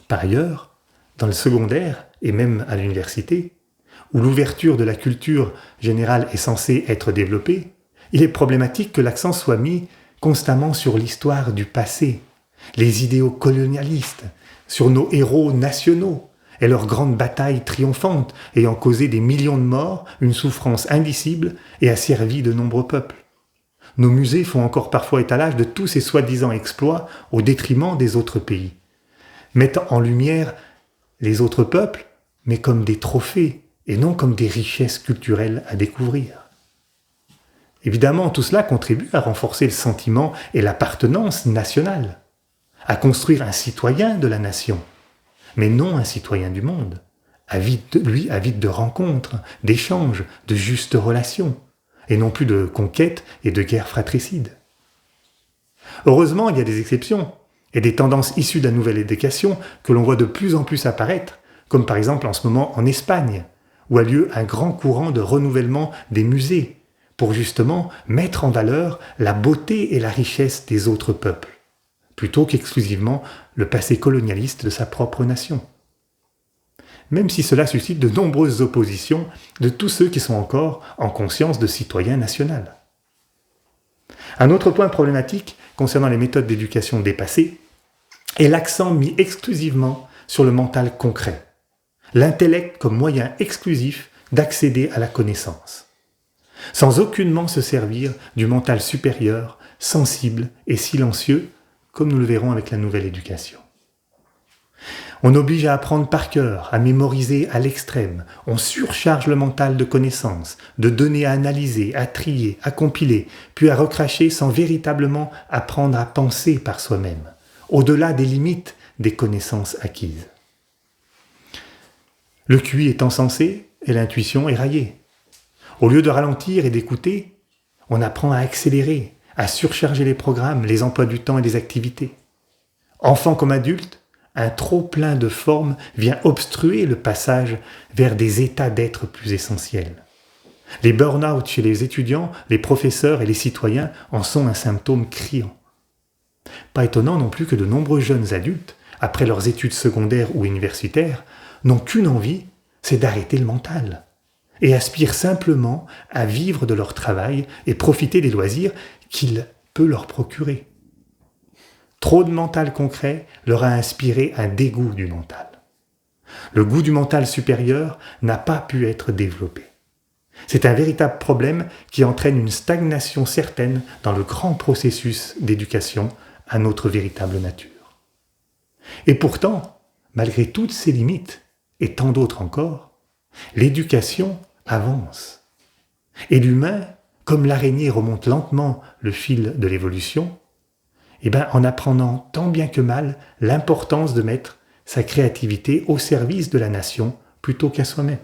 Par ailleurs, dans le secondaire et même à l'université, où l'ouverture de la culture générale est censée être développée, il est problématique que l'accent soit mis constamment sur l'histoire du passé, les idéaux colonialistes, sur nos héros nationaux et leurs grandes batailles triomphantes ayant causé des millions de morts, une souffrance indicible et asservi de nombreux peuples. Nos musées font encore parfois étalage de tous ces soi-disant exploits au détriment des autres pays, mettant en lumière les autres peuples, mais comme des trophées et non comme des richesses culturelles à découvrir. Évidemment, tout cela contribue à renforcer le sentiment et l'appartenance nationale, à construire un citoyen de la nation, mais non un citoyen du monde, avide de rencontres, d'échanges, de justes relations, et non plus de conquêtes et de guerres fratricides. Heureusement, il y a des exceptions, et des tendances issues de la nouvelle éducation que l'on voit de plus en plus apparaître, comme par exemple en ce moment en Espagne, où a lieu un grand courant de renouvellement des musées, pour justement mettre en valeur la beauté et la richesse des autres peuples, plutôt qu'exclusivement le passé colonialiste de sa propre nation. même si cela suscite de nombreuses oppositions de tous ceux qui sont encore en conscience de citoyen national. Un autre point problématique concernant les méthodes d'éducation dépassées est l'accent mis exclusivement sur le mental concret, l'intellect comme moyen exclusif d'accéder à la connaissance, sans aucunement se servir du mental supérieur, sensible et silencieux, comme nous le verrons avec la nouvelle éducation. On oblige à apprendre par cœur, à mémoriser à l'extrême, on surcharge le mental de connaissances, de données à analyser, à trier, à compiler, puis à recracher sans véritablement apprendre à penser par soi-même, au-delà des limites des connaissances acquises. Le QI est encensé et l'intuition éraillée. Au lieu de ralentir et d'écouter, on apprend à accélérer, à surcharger les programmes, les emplois du temps et les activités. Enfant comme adulte, un trop-plein de formes vient obstruer le passage vers des états d'être plus essentiels. Les burn-out chez les étudiants, les professeurs et les citoyens en sont un symptôme criant. Pas étonnant non plus que de nombreux jeunes adultes, après leurs études secondaires ou universitaires, n'ont qu'une envie, c'est d'arrêter le mental, et aspirent simplement à vivre de leur travail et profiter des loisirs qu'il peut leur procurer. Trop de mental concret leur a inspiré un dégoût du mental. Le goût du mental supérieur n'a pas pu être développé. C'est un véritable problème qui entraîne une stagnation certaine dans le grand processus d'éducation à notre véritable nature. Et pourtant, malgré toutes ces limites, et tant d'autres encore, l'éducation avance. Et l'humain, comme l'araignée remonte lentement le fil de l'évolution, en apprenant tant bien que mal l'importance de mettre sa créativité au service de la nation plutôt qu'à soi-même.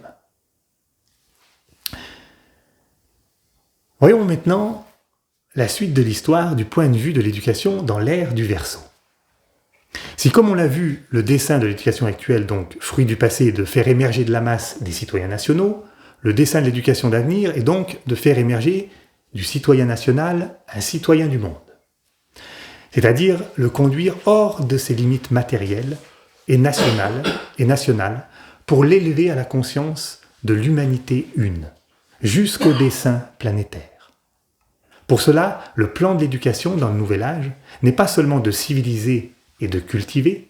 Voyons maintenant la suite de l'histoire du point de vue de l'éducation dans l'ère du Verseau. Si, comme on l'a vu, le dessein de l'éducation actuelle, donc fruit du passé, est de faire émerger de la masse des citoyens nationaux, le dessein de l'éducation d'avenir est donc de faire émerger du citoyen national un citoyen du monde. C'est-à-dire le conduire hors de ses limites matérielles et nationales pour l'élever à la conscience de l'humanité une, jusqu'au dessein planétaire. Pour cela, le plan de l'éducation dans le nouvel âge n'est pas seulement de civiliser et de cultiver,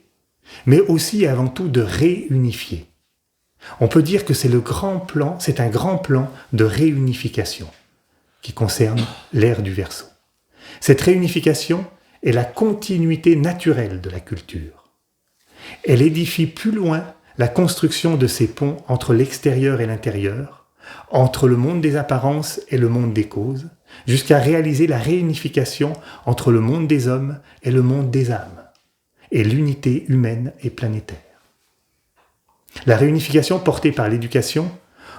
mais aussi et avant tout de réunifier. On peut dire que c'est un grand plan de réunification qui concerne l'ère du Verseau. Cette réunification est la continuité naturelle de la culture. Elle édifie plus loin la construction de ces ponts entre l'extérieur et l'intérieur, entre le monde des apparences et le monde des causes, jusqu'à réaliser la réunification entre le monde des hommes et le monde des âmes, et l'unité humaine et planétaire. La réunification portée par l'éducation,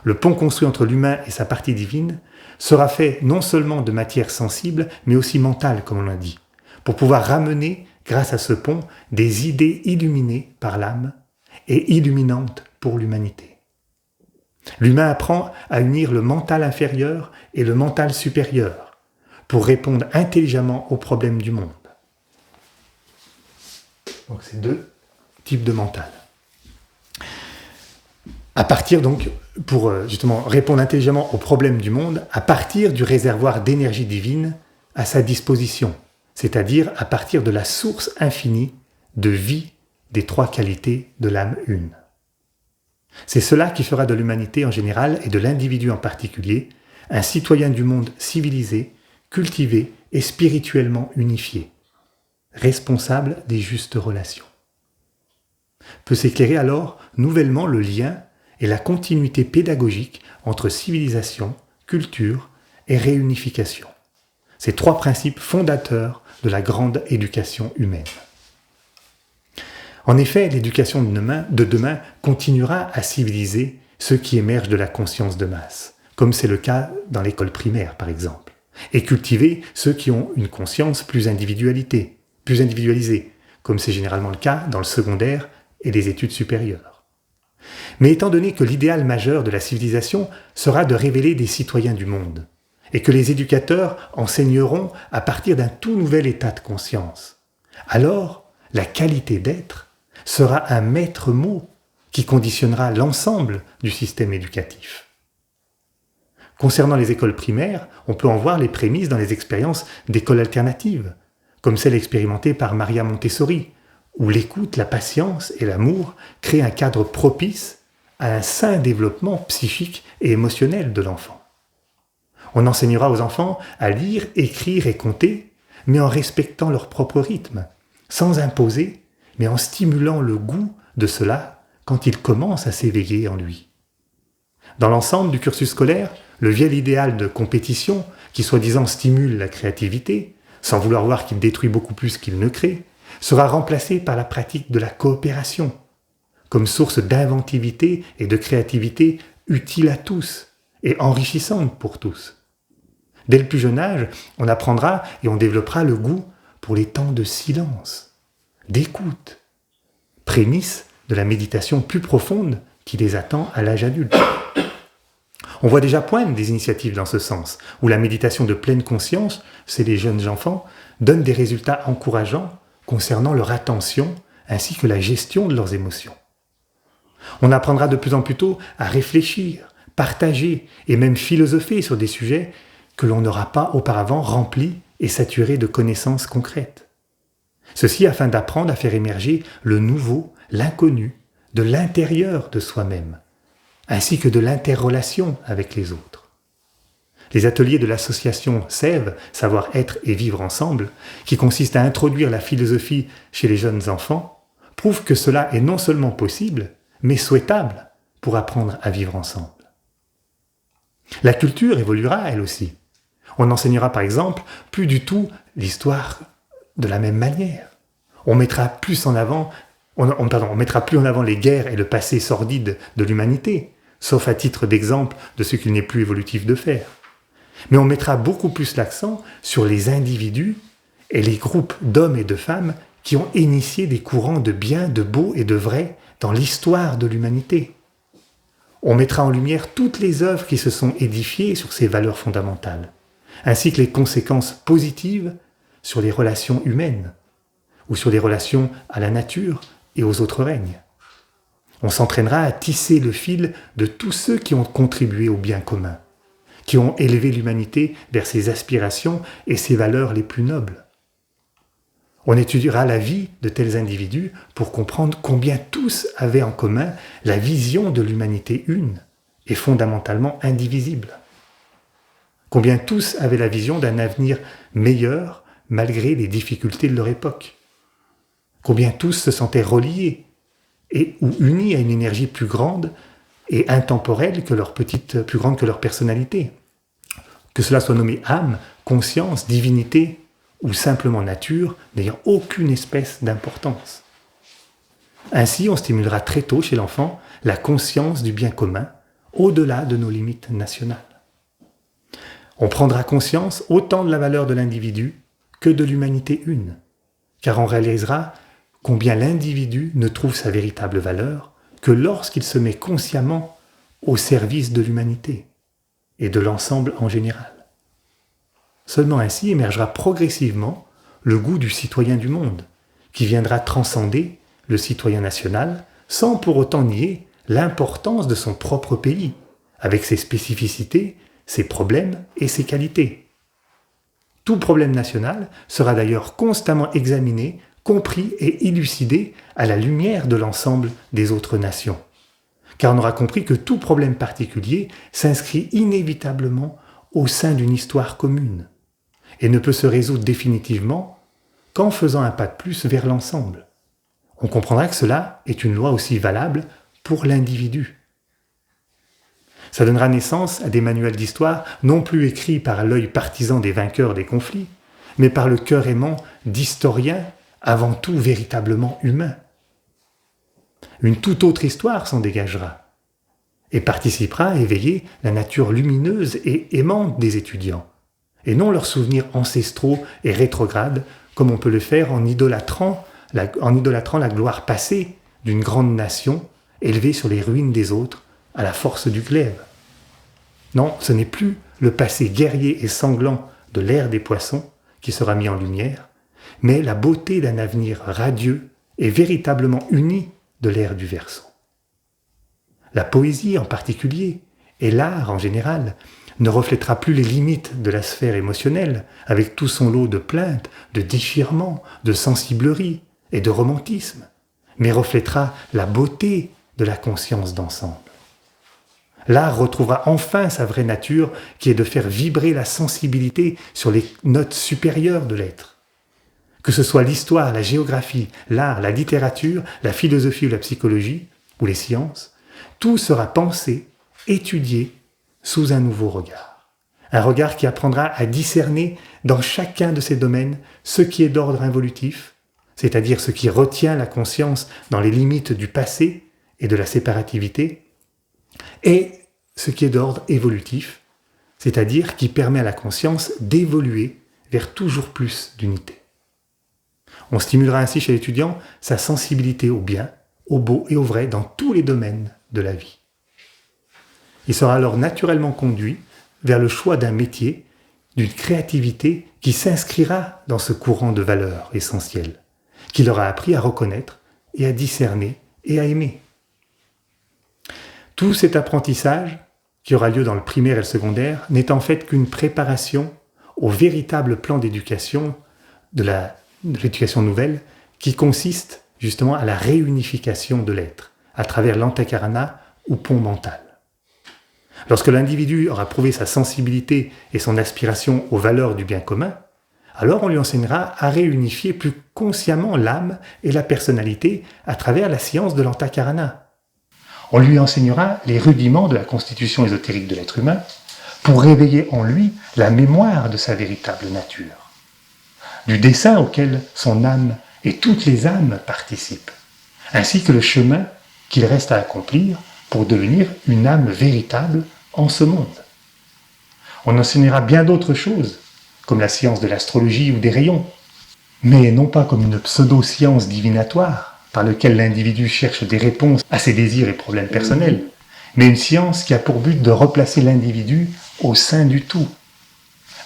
le pont construit entre l'humain et sa partie divine, sera fait non seulement de matière sensible, mais aussi mentale, comme on l'a dit, pour pouvoir ramener, grâce à ce pont, des idées illuminées par l'âme et illuminantes pour l'humanité. L'humain apprend à unir le mental inférieur et le mental supérieur pour répondre intelligemment aux problèmes du monde. Donc c'est deux types de mental. À partir donc, pour justement répondre intelligemment aux problèmes du monde, à partir du réservoir d'énergie divine à sa disposition, c'est-à-dire à partir de la source infinie de vie des trois qualités de l'âme une. C'est cela qui fera de l'humanité en général et de l'individu en particulier un citoyen du monde civilisé, cultivé et spirituellement unifié, responsable des justes relations. Peut s'éclairer alors nouvellement le lien et la continuité pédagogique entre civilisation, culture et réunification. Ces trois principes fondateurs de la grande éducation humaine. En effet, l'éducation de demain continuera à civiliser ceux qui émergent de la conscience de masse, comme c'est le cas dans l'école primaire par exemple, et cultiver ceux qui ont une conscience plus individualisée, comme c'est généralement le cas dans le secondaire et les études supérieures. Mais étant donné que l'idéal majeur de la civilisation sera de révéler des citoyens du monde, et que les éducateurs enseigneront à partir d'un tout nouvel état de conscience, alors la qualité d'être sera un maître mot qui conditionnera l'ensemble du système éducatif. Concernant les écoles primaires, on peut en voir les prémices dans les expériences d'écoles alternatives, comme celle expérimentée par Maria Montessori, où l'écoute, la patience et l'amour créent un cadre propice à un sain développement psychique et émotionnel de l'enfant. On enseignera aux enfants à lire, écrire et compter, mais en respectant leur propre rythme, sans imposer, mais en stimulant le goût de cela quand il commence à s'éveiller en lui. Dans l'ensemble du cursus scolaire, le vieil idéal de compétition, qui soi-disant stimule la créativité, sans vouloir voir qu'il détruit beaucoup plus qu'il ne crée, sera remplacé par la pratique de la coopération, comme source d'inventivité et de créativité utile à tous et enrichissante pour tous. Dès le plus jeune âge, on apprendra et on développera le goût pour les temps de silence, d'écoute, prémisse de la méditation plus profonde qui les attend à l'âge adulte. On voit déjà poindre des initiatives dans ce sens, où la méditation de pleine conscience, chez les jeunes enfants, donne des résultats encourageants concernant leur attention ainsi que la gestion de leurs émotions. On apprendra de plus en plus tôt à réfléchir, partager et même philosopher sur des sujets que l'on n'aura pas auparavant remplis et saturés de connaissances concrètes. Ceci afin d'apprendre à faire émerger le nouveau, l'inconnu, de l'intérieur de soi-même, ainsi que de l'interrelation avec les autres. Les ateliers de l'association SEV, Savoir-être et vivre ensemble, qui consiste à introduire la philosophie chez les jeunes enfants, prouvent que cela est non seulement possible, mais souhaitable pour apprendre à vivre ensemble. La culture évoluera elle aussi. On n'enseignera par exemple plus du tout l'histoire de la même manière. On mettra plus en avant les guerres et le passé sordide de l'humanité, sauf à titre d'exemple de ce qu'il n'est plus évolutif de faire. Mais on mettra beaucoup plus l'accent sur les individus et les groupes d'hommes et de femmes qui ont initié des courants de bien, de beau et de vrai dans l'histoire de l'humanité. On mettra en lumière toutes les œuvres qui se sont édifiées sur ces valeurs fondamentales, ainsi que les conséquences positives sur les relations humaines, ou sur les relations à la nature et aux autres règnes. On s'entraînera à tisser le fil de tous ceux qui ont contribué au bien commun, qui ont élevé l'humanité vers ses aspirations et ses valeurs les plus nobles. On étudiera la vie de tels individus pour comprendre combien tous avaient en commun la vision de l'humanité une et fondamentalement indivisible. Combien tous avaient la vision d'un avenir meilleur malgré les difficultés de leur époque. Combien tous se sentaient reliés ou unis à une énergie plus grande et intemporelle plus grande que leur personnalité. Que cela soit nommé âme, conscience, divinité ou simplement nature, n'ayant aucune espèce d'importance. Ainsi, on stimulera très tôt chez l'enfant la conscience du bien commun, au-delà de nos limites nationales. On prendra conscience autant de la valeur de l'individu que de l'humanité une, car on réalisera combien l'individu ne trouve sa véritable valeur que lorsqu'il se met consciemment au service de l'humanité et de l'ensemble en général. Seulement ainsi émergera progressivement le goût du citoyen du monde, qui viendra transcender le citoyen national sans pour autant nier l'importance de son propre pays, avec ses spécificités, ses problèmes et ses qualités. Tout problème national sera d'ailleurs constamment examiné, compris et élucidé à la lumière de l'ensemble des autres nations. Car on aura compris que tout problème particulier s'inscrit inévitablement au sein d'une histoire commune et ne peut se résoudre définitivement qu'en faisant un pas de plus vers l'ensemble. On comprendra que cela est une loi aussi valable pour l'individu. Ça donnera naissance à des manuels d'histoire non plus écrits par l'œil partisan des vainqueurs des conflits, mais par le cœur aimant d'historiens avant tout véritablement humains. Une toute autre histoire s'en dégagera et participera à éveiller la nature lumineuse et aimante des étudiants, et non leurs souvenirs ancestraux et rétrogrades, comme on peut le faire en idolâtrant la gloire passée d'une grande nation élevée sur les ruines des autres à la force du glaive. Non, ce n'est plus le passé guerrier et sanglant de l'ère des poissons qui sera mis en lumière, mais la beauté d'un avenir radieux et véritablement uni de l'ère du Verseau. la poésie en particulier, et l'art en général, ne reflètera plus les limites de la sphère émotionnelle, avec tout son lot de plaintes, de déchirements, de sensiblerie et de romantisme, mais reflètera la beauté de la conscience d'ensemble. L'art retrouvera enfin sa vraie nature, qui est de faire vibrer la sensibilité sur les notes supérieures de l'être. Que ce soit l'histoire, la géographie, l'art, la littérature, la philosophie ou la psychologie, ou les sciences, tout sera pensé, étudié, sous un nouveau regard. Un regard qui apprendra à discerner dans chacun de ces domaines ce qui est d'ordre involutif, c'est-à-dire ce qui retient la conscience dans les limites du passé et de la séparativité, et ce qui est d'ordre évolutif, c'est-à-dire qui permet à la conscience d'évoluer vers toujours plus d'unité. On stimulera ainsi chez l'étudiant sa sensibilité au bien, au beau et au vrai dans tous les domaines de la vie. Il sera alors naturellement conduit vers le choix d'un métier, d'une créativité qui s'inscrira dans ce courant de valeurs essentielles, qui leur a appris à reconnaître et à discerner et à aimer. Tout cet apprentissage, qui aura lieu dans le primaire et le secondaire, n'est en fait qu'une préparation au véritable plan d'éducation de l'éducation nouvelle, qui consiste justement à la réunification de l'être, à travers l'antakarana ou pont mental. Lorsque l'individu aura prouvé sa sensibilité et son aspiration aux valeurs du bien commun, alors on lui enseignera à réunifier plus consciemment l'âme et la personnalité à travers la science de l'antakarana. On lui enseignera les rudiments de la constitution ésotérique de l'être humain pour réveiller en lui la mémoire de sa véritable nature, du dessein auquel son âme et toutes les âmes participent, ainsi que le chemin qu'il reste à accomplir pour devenir une âme véritable en ce monde. On enseignera bien d'autres choses, comme la science de l'astrologie ou des rayons, mais non pas comme une pseudo-science divinatoire par laquelle l'individu cherche des réponses à ses désirs et problèmes personnels, mais une science qui a pour but de replacer l'individu au sein du tout,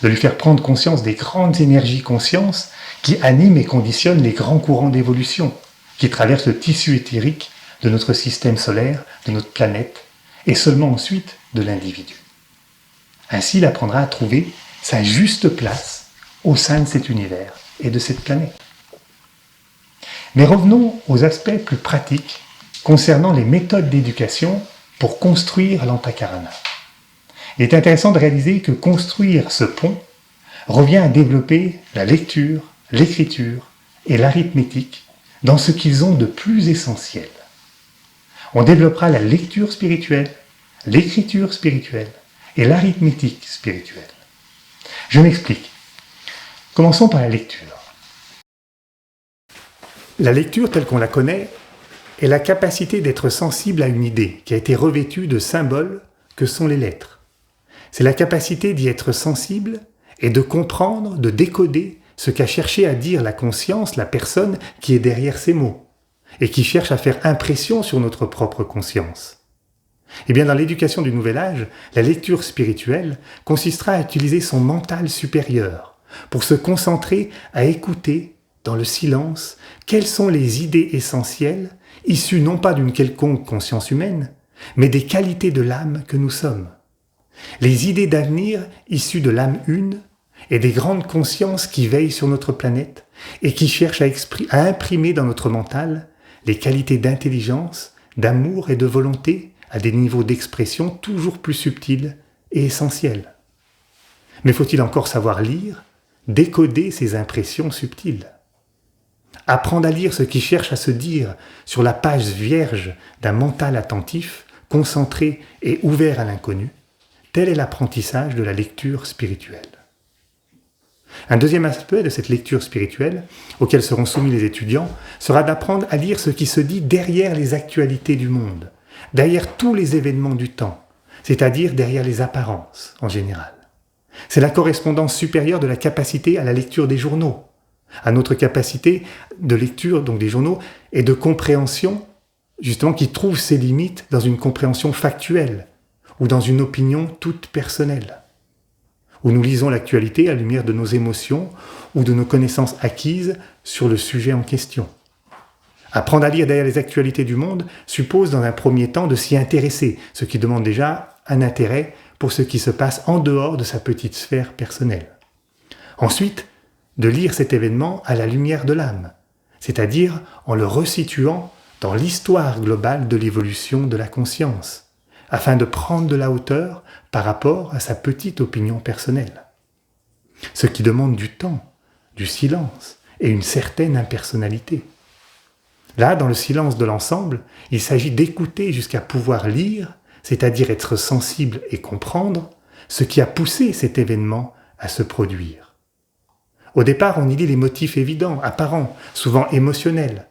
de lui faire prendre conscience des grandes énergies consciences qui animent et conditionnent les grands courants d'évolution, qui traversent le tissu éthérique de notre système solaire, de notre planète, et seulement ensuite de l'individu. Ainsi, il apprendra à trouver sa juste place au sein de cet univers et de cette planète. Mais revenons aux aspects plus pratiques concernant les méthodes d'éducation pour construire l'antakarana. Il est intéressant de réaliser que construire ce pont revient à développer la lecture, l'écriture et l'arithmétique dans ce qu'ils ont de plus essentiel. On développera la lecture spirituelle, l'écriture spirituelle et l'arithmétique spirituelle. Je m'explique. Commençons par la lecture. La lecture telle qu'on la connaît est la capacité d'être sensible à une idée qui a été revêtue de symboles que sont les lettres. C'est la capacité d'y être sensible et de comprendre, de décoder ce qu'a cherché à dire la conscience, la personne qui est derrière ces mots, et qui cherche à faire impression sur notre propre conscience. Eh bien, dans l'éducation du nouvel âge, la lecture spirituelle consistera à utiliser son mental supérieur pour se concentrer à écouter, dans le silence, quelles sont les idées essentielles, issues non pas d'une quelconque conscience humaine, mais des qualités de l'âme que nous sommes. Les idées d'avenir issues de l'âme une et des grandes consciences qui veillent sur notre planète et qui cherchent à imprimer dans notre mental les qualités d'intelligence, d'amour et de volonté à des niveaux d'expression toujours plus subtils et essentiels. Mais faut-il encore savoir lire, décoder ces impressions subtiles ? Apprendre à lire ce qui cherche à se dire sur la page vierge d'un mental attentif, concentré et ouvert à l'inconnu, tel est l'apprentissage de la lecture spirituelle. Un deuxième aspect de cette lecture spirituelle, auquel seront soumis les étudiants, sera d'apprendre à lire ce qui se dit derrière les actualités du monde, derrière tous les événements du temps, c'est-à-dire derrière les apparences en général. C'est la correspondance supérieure de la capacité à la lecture des journaux, à notre capacité de lecture donc des journaux et de compréhension, justement qui trouve ses limites dans une compréhension factuelle ou dans une opinion toute personnelle, où nous lisons l'actualité à la lumière de nos émotions ou de nos connaissances acquises sur le sujet en question. Apprendre à lire derrière les actualités du monde suppose dans un premier temps de s'y intéresser, ce qui demande déjà un intérêt pour ce qui se passe en dehors de sa petite sphère personnelle. Ensuite, de lire cet événement à la lumière de l'âme, c'est-à-dire en le resituant dans l'histoire globale de l'évolution de la conscience, afin de prendre de la hauteur par rapport à sa petite opinion personnelle. Ce qui demande du temps, du silence et une certaine impersonnalité. Là, dans le silence de l'ensemble, il s'agit d'écouter jusqu'à pouvoir lire, c'est-à-dire être sensible et comprendre ce qui a poussé cet événement à se produire. Au départ, on y lit les motifs évidents, apparents, souvent émotionnels.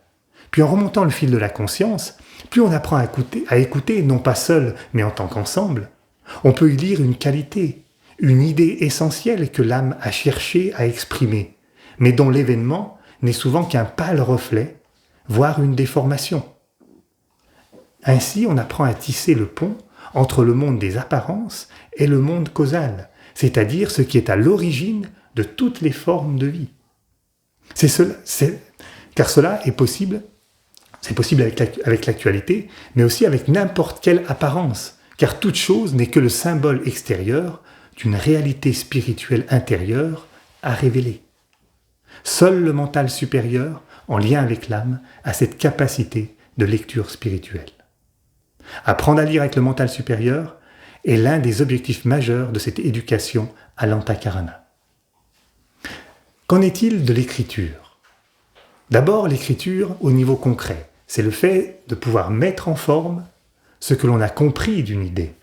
Puis en remontant le fil de la conscience, plus on apprend à écouter, non pas seul, mais en tant qu'ensemble, on peut y lire une qualité, une idée essentielle que l'âme a cherché à exprimer, mais dont l'événement n'est souvent qu'un pâle reflet, voire une déformation. Ainsi, on apprend à tisser le pont entre le monde des apparences et le monde causal, c'est-à-dire ce qui est à l'origine de toutes les formes de vie. Car cela est possible, c'est possible avec l'actualité, mais aussi avec n'importe quelle apparence, car toute chose n'est que le symbole extérieur d'une réalité spirituelle intérieure à révéler. Seul le mental supérieur, en lien avec l'âme, a cette capacité de lecture spirituelle. Apprendre à lire avec le mental supérieur est l'un des objectifs majeurs de cette éducation à l'Antakarana. Qu'en est-il de l'écriture ? D'abord, l'écriture au niveau concret, c'est le fait de pouvoir mettre en forme ce que l'on a compris d'une idée.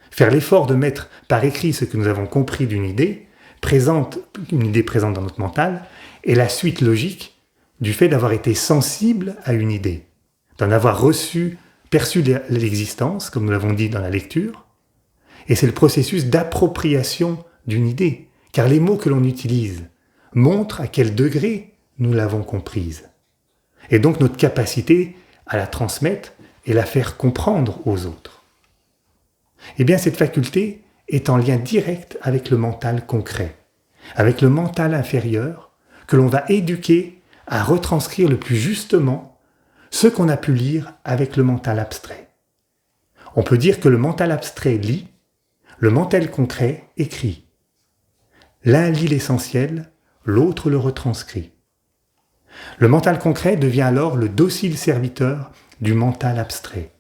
Faire l'effort de mettre par écrit ce que nous avons compris d'une idée présente dans notre mental, est la suite logique du fait d'avoir été sensible à une idée, d'en avoir perçu l'existence, comme nous l'avons dit dans la lecture, et c'est le processus d'appropriation d'une idée, car les mots que l'on utilise montrent à quel degré nous l'avons comprise, et donc notre capacité à la transmettre et la faire comprendre aux autres. Eh bien, cette faculté est en lien direct avec le mental concret, avec le mental inférieur, que l'on va éduquer à retranscrire le plus justement ce qu'on a pu lire avec le mental abstrait. On peut dire que le mental abstrait lit, le mental concret écrit. L'un lit l'essentiel, l'autre le retranscrit. Le mental concret devient alors le docile serviteur du mental abstrait,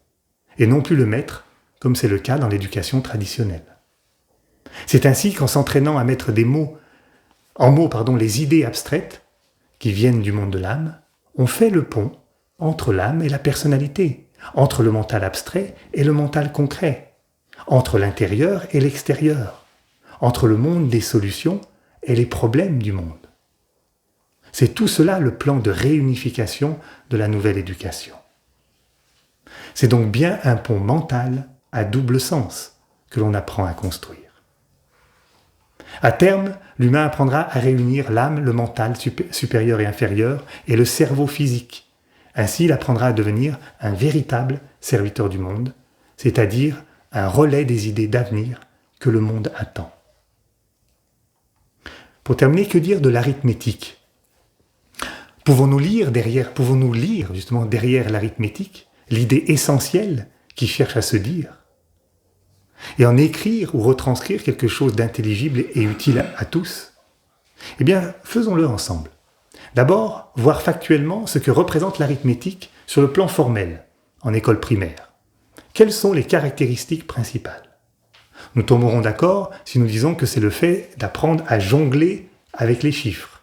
et non plus le maître, comme c'est le cas dans l'éducation traditionnelle. C'est ainsi qu'en s'entraînant à mettre en mots les idées abstraites, qui viennent du monde de l'âme, on fait le pont entre l'âme et la personnalité, entre le mental abstrait et le mental concret, entre l'intérieur et l'extérieur, entre le monde des solutions et les problèmes du monde. C'est tout cela le plan de réunification de la nouvelle éducation. C'est donc bien un pont mental à double sens que l'on apprend à construire. À terme, l'humain apprendra à réunir l'âme, le mental supérieur et inférieur et le cerveau physique. Ainsi, il apprendra à devenir un véritable serviteur du monde, c'est-à-dire un relais des idées d'avenir que le monde attend. Pour terminer, que dire de l'arithmétique ? Pouvons-nous lire justement derrière l'arithmétique l'idée essentielle qui cherche à se dire ? Et en écrire ou retranscrire quelque chose d'intelligible et utile à tous ? Eh bien, faisons-le ensemble. D'abord, voir factuellement ce que représente l'arithmétique sur le plan formel, en école primaire. Quelles sont les caractéristiques principales ? Nous tomberons d'accord si nous disons que c'est le fait d'apprendre à jongler avec les chiffres.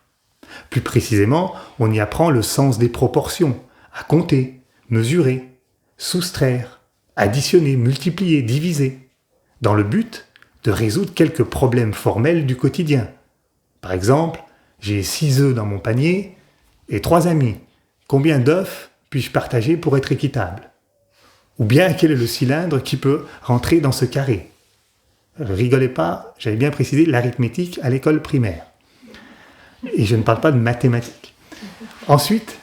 Plus précisément, on y apprend le sens des proportions, à compter, mesurer, soustraire, additionner, multiplier, diviser, dans le but de résoudre quelques problèmes formels du quotidien. Par exemple, j'ai 6 œufs dans mon panier et 3 amis. Combien d'œufs puis-je partager pour être équitable ? Ou bien, quel est le cylindre qui peut rentrer dans ce carré ? Rigolez pas, j'avais bien précisé l'arithmétique à l'école primaire. Et je ne parle pas de mathématiques. Ensuite,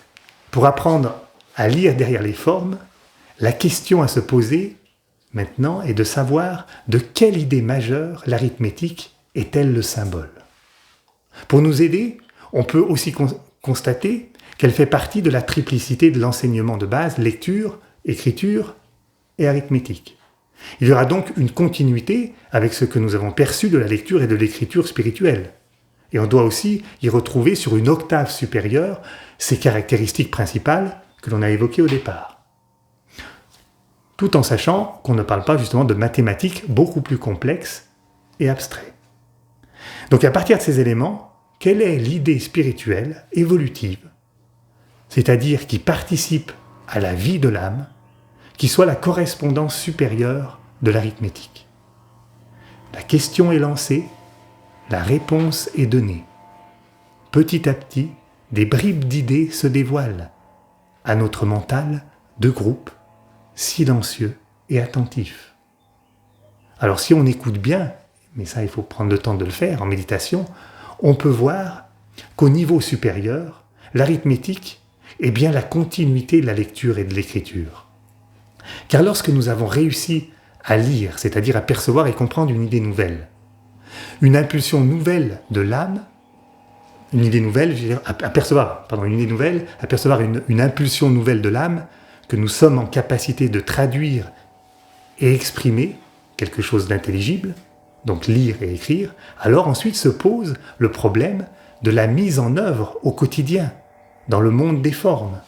pour apprendre à lire derrière les formes, la question à se poser maintenant est de savoir de quelle idée majeure l'arithmétique est-elle le symbole. Pour nous aider, on peut aussi constater qu'elle fait partie de la triplicité de l'enseignement de base, lecture, écriture et arithmétique. Il y aura donc une continuité avec ce que nous avons perçu de la lecture et de l'écriture spirituelle. Et on doit aussi y retrouver sur une octave supérieure ces caractéristiques principales que l'on a évoquées au départ. Tout en sachant qu'on ne parle pas justement de mathématiques beaucoup plus complexes et abstraites. Donc à partir de ces éléments, quelle est l'idée spirituelle évolutive, c'est-à-dire qui participe à la vie de l'âme, qui soit la correspondance supérieure de l'arithmétique? La question est lancée, la réponse est donnée. Petit à petit, des bribes d'idées se dévoilent à notre mental de groupe, silencieux et attentif. Alors si on écoute bien, mais ça il faut prendre le temps de le faire en méditation, on peut voir qu'au niveau supérieur, l'arithmétique est bien la continuité de la lecture et de l'écriture. Car lorsque nous avons réussi à lire, c'est-à-dire à percevoir et comprendre une idée nouvelle, une impulsion nouvelle de l'âme, une idée nouvelle, je veux dire, apercevoir une impulsion nouvelle de l'âme que nous sommes en capacité de traduire et exprimer quelque chose d'intelligible, donc lire et écrire, alors ensuite se pose le problème de la mise en œuvre au quotidien, dans le monde des formes.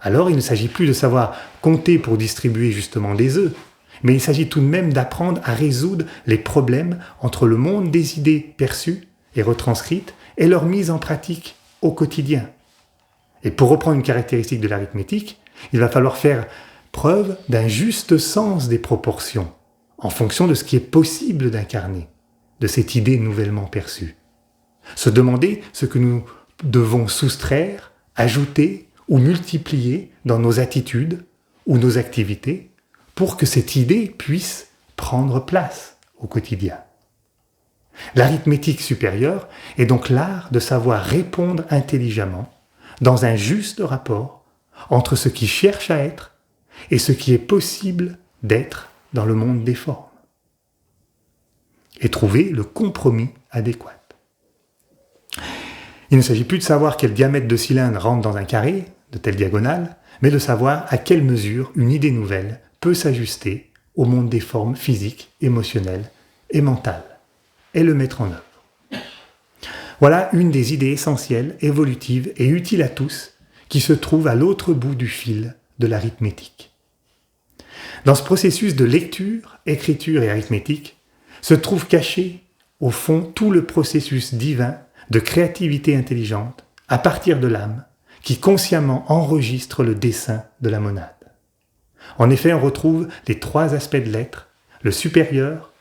Alors il ne s'agit plus de savoir compter pour distribuer justement des œufs, mais il s'agit tout de même d'apprendre à résoudre les problèmes entre le monde des idées perçues et retranscrites et leur mise en pratique au quotidien. Et pour reprendre une caractéristique de l'arithmétique, il va falloir faire preuve d'un juste sens des proportions, en fonction de ce qui est possible d'incarner, de cette idée nouvellement perçue. Se demander ce que nous devons soustraire, ajouter ou multiplier dans nos attitudes ou nos activités pour que cette idée puisse prendre place au quotidien. L'arithmétique supérieure est donc l'art de savoir répondre intelligemment dans un juste rapport entre ce qui cherche à être et ce qui est possible d'être dans le monde des formes. Et trouver le compromis adéquat. Il ne s'agit plus de savoir quel diamètre de cylindre rentre dans un carré, de telle diagonale, mais de savoir à quelle mesure une idée nouvelle peut s'ajuster au monde des formes physiques, émotionnelles et mentales, et le mettre en œuvre. Voilà une des idées essentielles, évolutives et utiles à tous, qui se trouve à l'autre bout du fil de l'arithmétique. Dans ce processus de lecture, écriture et arithmétique, se trouve caché, au fond, tout le processus divin de créativité intelligente, à partir de l'âme, qui consciemment enregistre le dessein de la monade. En effet, on retrouve les trois aspects de l'être, le supérieur,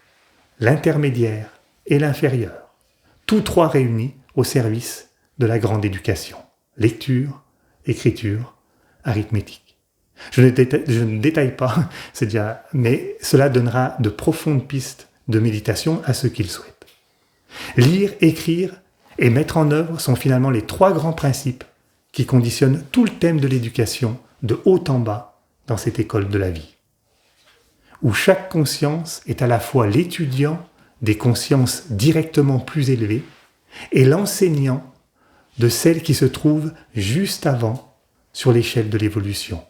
l'intermédiaire et l'inférieur, tous trois réunis au service de la grande éducation. Lecture, écriture, arithmétique. Je ne détaille pas, mais cela donnera de profondes pistes de méditation à ceux qui le souhaitent. Lire, écrire et mettre en œuvre sont finalement les trois grands principes qui conditionnent tout le thème de l'éducation de haut en bas dans cette école de la vie, où chaque conscience est à la fois l'étudiant des consciences directement plus élevées et l'enseignant de celles qui se trouvent juste avant sur l'échelle de l'évolution.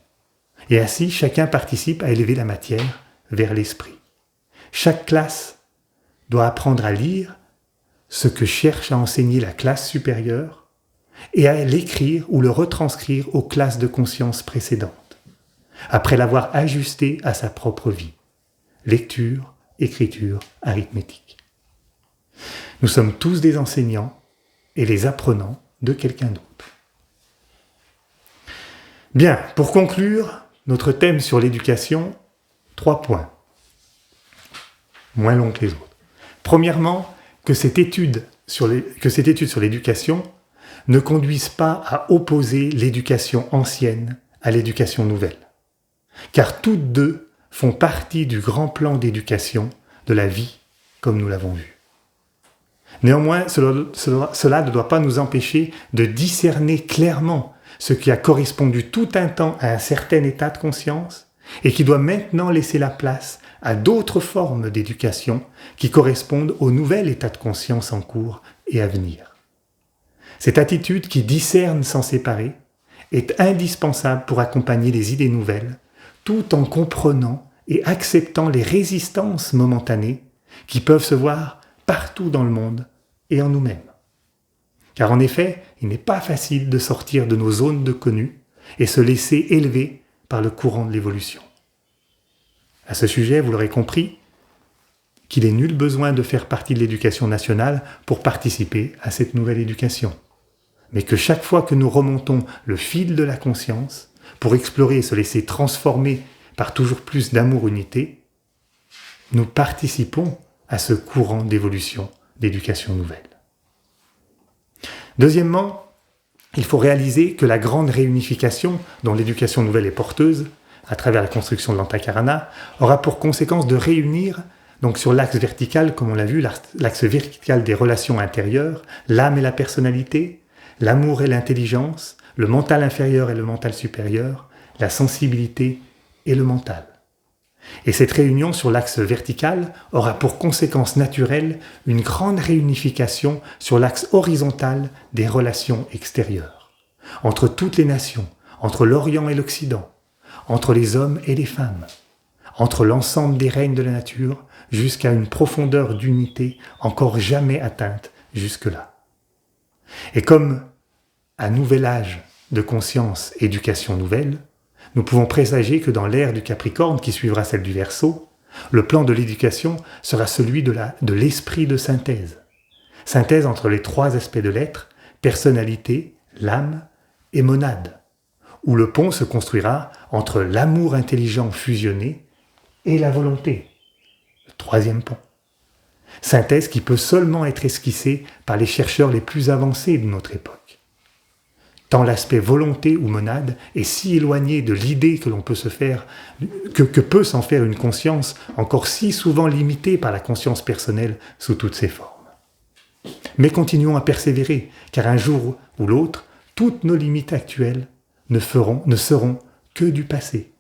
Et ainsi, chacun participe à élever la matière vers l'esprit. Chaque classe doit apprendre à lire ce que cherche à enseigner la classe supérieure et à l'écrire ou le retranscrire aux classes de conscience précédentes, après l'avoir ajusté à sa propre vie. Lecture, écriture, arithmétique. Nous sommes tous des enseignants et les apprenants de quelqu'un d'autre. Bien, pour conclure, notre thème sur l'éducation, 3 points. Moins long que les autres. Premièrement, que cette étude sur l'éducation ne conduise pas à opposer l'éducation ancienne à l'éducation nouvelle. Car toutes deux font partie du grand plan d'éducation de la vie comme nous l'avons vu. Néanmoins, cela ne doit pas nous empêcher de discerner clairement ce qui a correspondu tout un temps à un certain état de conscience et qui doit maintenant laisser la place à d'autres formes d'éducation qui correspondent au nouvel état de conscience en cours et à venir. Cette attitude qui discerne sans séparer est indispensable pour accompagner les idées nouvelles, tout en comprenant et acceptant les résistances momentanées qui peuvent se voir partout dans le monde et en nous-mêmes. Car en effet, il n'est pas facile de sortir de nos zones de connu et se laisser élever par le courant de l'évolution. À ce sujet, vous l'aurez compris, qu'il n'est nul besoin de faire partie de l'éducation nationale pour participer à cette nouvelle éducation. Mais que chaque fois que nous remontons le fil de la conscience, pour explorer et se laisser transformer par toujours plus d'amour-unité, nous participons à ce courant d'évolution d'éducation nouvelle. Deuxièmement, il faut réaliser que la grande réunification dont l'éducation nouvelle est porteuse, à travers la construction de l'Antakarana, aura pour conséquence de réunir, donc sur l'axe vertical, comme on l'a vu, l'axe vertical des relations intérieures, l'âme et la personnalité, l'amour et l'intelligence, le mental inférieur et le mental supérieur, la sensibilité et le mental. Et cette réunion sur l'axe vertical aura pour conséquence naturelle une grande réunification sur l'axe horizontal des relations extérieures, entre toutes les nations, entre l'Orient et l'Occident, entre les hommes et les femmes, entre l'ensemble des règnes de la nature, jusqu'à une profondeur d'unité encore jamais atteinte jusque-là. Et comme à nouvel âge de conscience, éducation nouvelle, nous pouvons présager que dans l'ère du Capricorne qui suivra celle du Verseau, le plan de l'éducation sera celui de l'esprit de synthèse. Synthèse entre les trois aspects de l'être, personnalité, l'âme et monade, où le pont se construira entre l'amour intelligent fusionné et la volonté, le troisième pont. Synthèse qui peut seulement être esquissée par les chercheurs les plus avancés de notre époque. Tant l'aspect volonté ou monade est si éloigné de l'idée que l'on peut se faire, que peut s'en faire une conscience encore si souvent limitée par la conscience personnelle sous toutes ses formes. Mais continuons à persévérer, car un jour ou l'autre, toutes nos limites actuelles ne seront que du passé.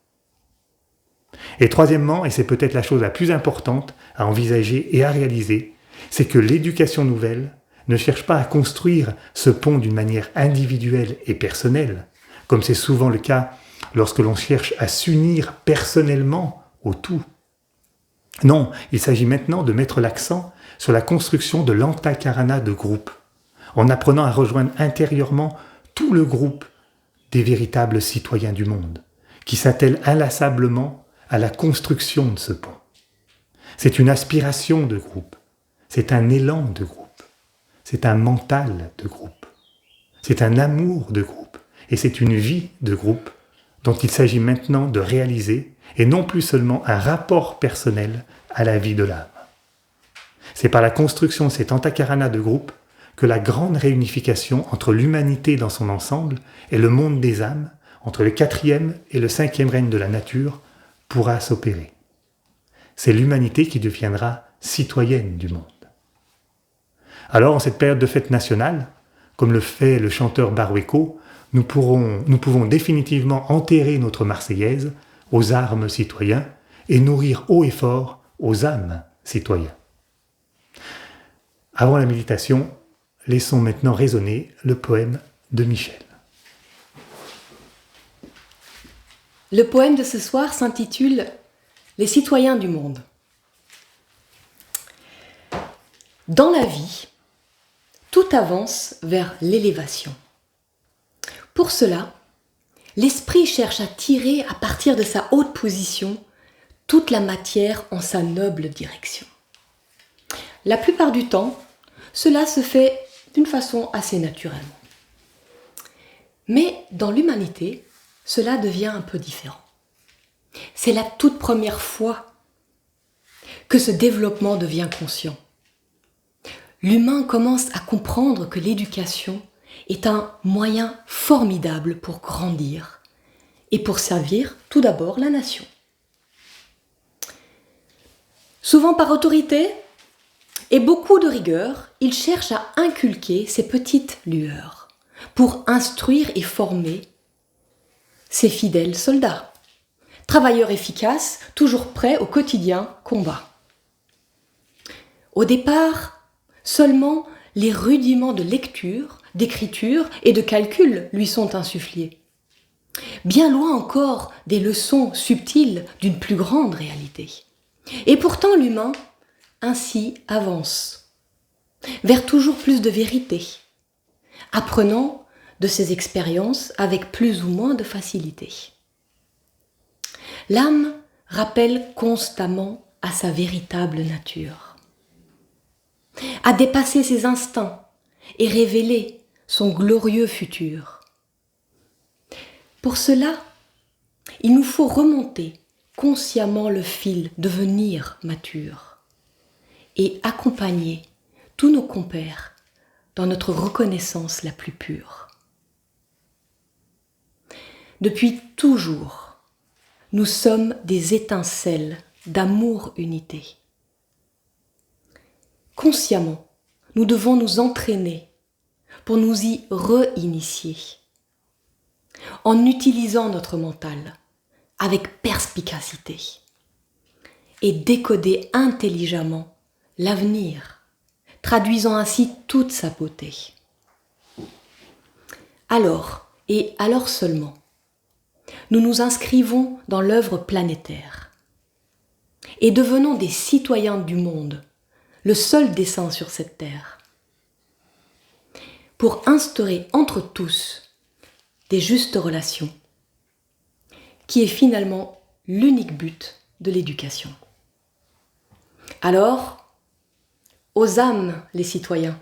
Et troisièmement, et c'est peut-être la chose la plus importante à envisager et à réaliser, c'est que l'éducation nouvelle ne cherche pas à construire ce pont d'une manière individuelle et personnelle, comme c'est souvent le cas lorsque l'on cherche à s'unir personnellement au tout. Non, il s'agit maintenant de mettre l'accent sur la construction de l'antakarana de groupe, en apprenant à rejoindre intérieurement tout le groupe des véritables citoyens du monde, qui s'attellent inlassablement à la construction de ce pont. C'est une aspiration de groupe, c'est un élan de groupe. C'est un mental de groupe, c'est un amour de groupe, et c'est une vie de groupe dont il s'agit maintenant de réaliser, et non plus seulement un rapport personnel à la vie de l'âme. C'est par la construction de cet antakarana de groupe que la grande réunification entre l'humanité dans son ensemble et le monde des âmes, entre le 4e et le 5e règne de la nature, pourra s'opérer. C'est l'humanité qui deviendra citoyenne du monde. Alors, en cette période de fête nationale, comme le fait le chanteur Barueco, nous pouvons définitivement enterrer notre Marseillaise aux armes citoyens et nourrir haut et fort aux âmes citoyens. Avant la méditation, laissons maintenant résonner le poème de Michel. Le poème de ce soir s'intitule « Les citoyens du monde ». Dans la vie, tout avance vers l'élévation. Pour cela, l'esprit cherche à tirer à partir de sa haute position toute la matière en sa noble direction. La plupart du temps, cela se fait d'une façon assez naturelle. Mais dans l'humanité, cela devient un peu différent. C'est la toute première fois que ce développement devient conscient. L'humain commence à comprendre que l'éducation est un moyen formidable pour grandir et pour servir tout d'abord la nation. Souvent par autorité et beaucoup de rigueur, il cherche à inculquer ces petites lueurs pour instruire et former ses fidèles soldats, travailleurs efficaces, toujours prêts au quotidien combat. Au départ, seulement les rudiments de lecture d'écriture et de calcul lui sont insufflées. Bien loin encore des leçons subtiles d'une plus grande réalité. Et pourtant l'humain ainsi avance vers toujours plus de vérité, apprenant de ses expériences avec plus ou moins de facilité. L'âme rappelle constamment à sa véritable nature, à dépasser ses instincts et révéler son glorieux futur. Pour cela, il nous faut remonter consciemment le fil, devenir mature et accompagner tous nos compères dans notre reconnaissance la plus pure. Depuis toujours, nous sommes des étincelles d'amour-unité. Consciemment, nous devons nous entraîner pour nous y réinitier, en utilisant notre mental avec perspicacité et décoder intelligemment l'avenir, traduisant ainsi toute sa beauté. Alors, et alors seulement, nous nous inscrivons dans l'œuvre planétaire et devenons des citoyens du monde, le seul dessein sur cette terre, pour instaurer entre tous des justes relations, qui est finalement l'unique but de l'éducation. Alors, aux âmes les citoyens,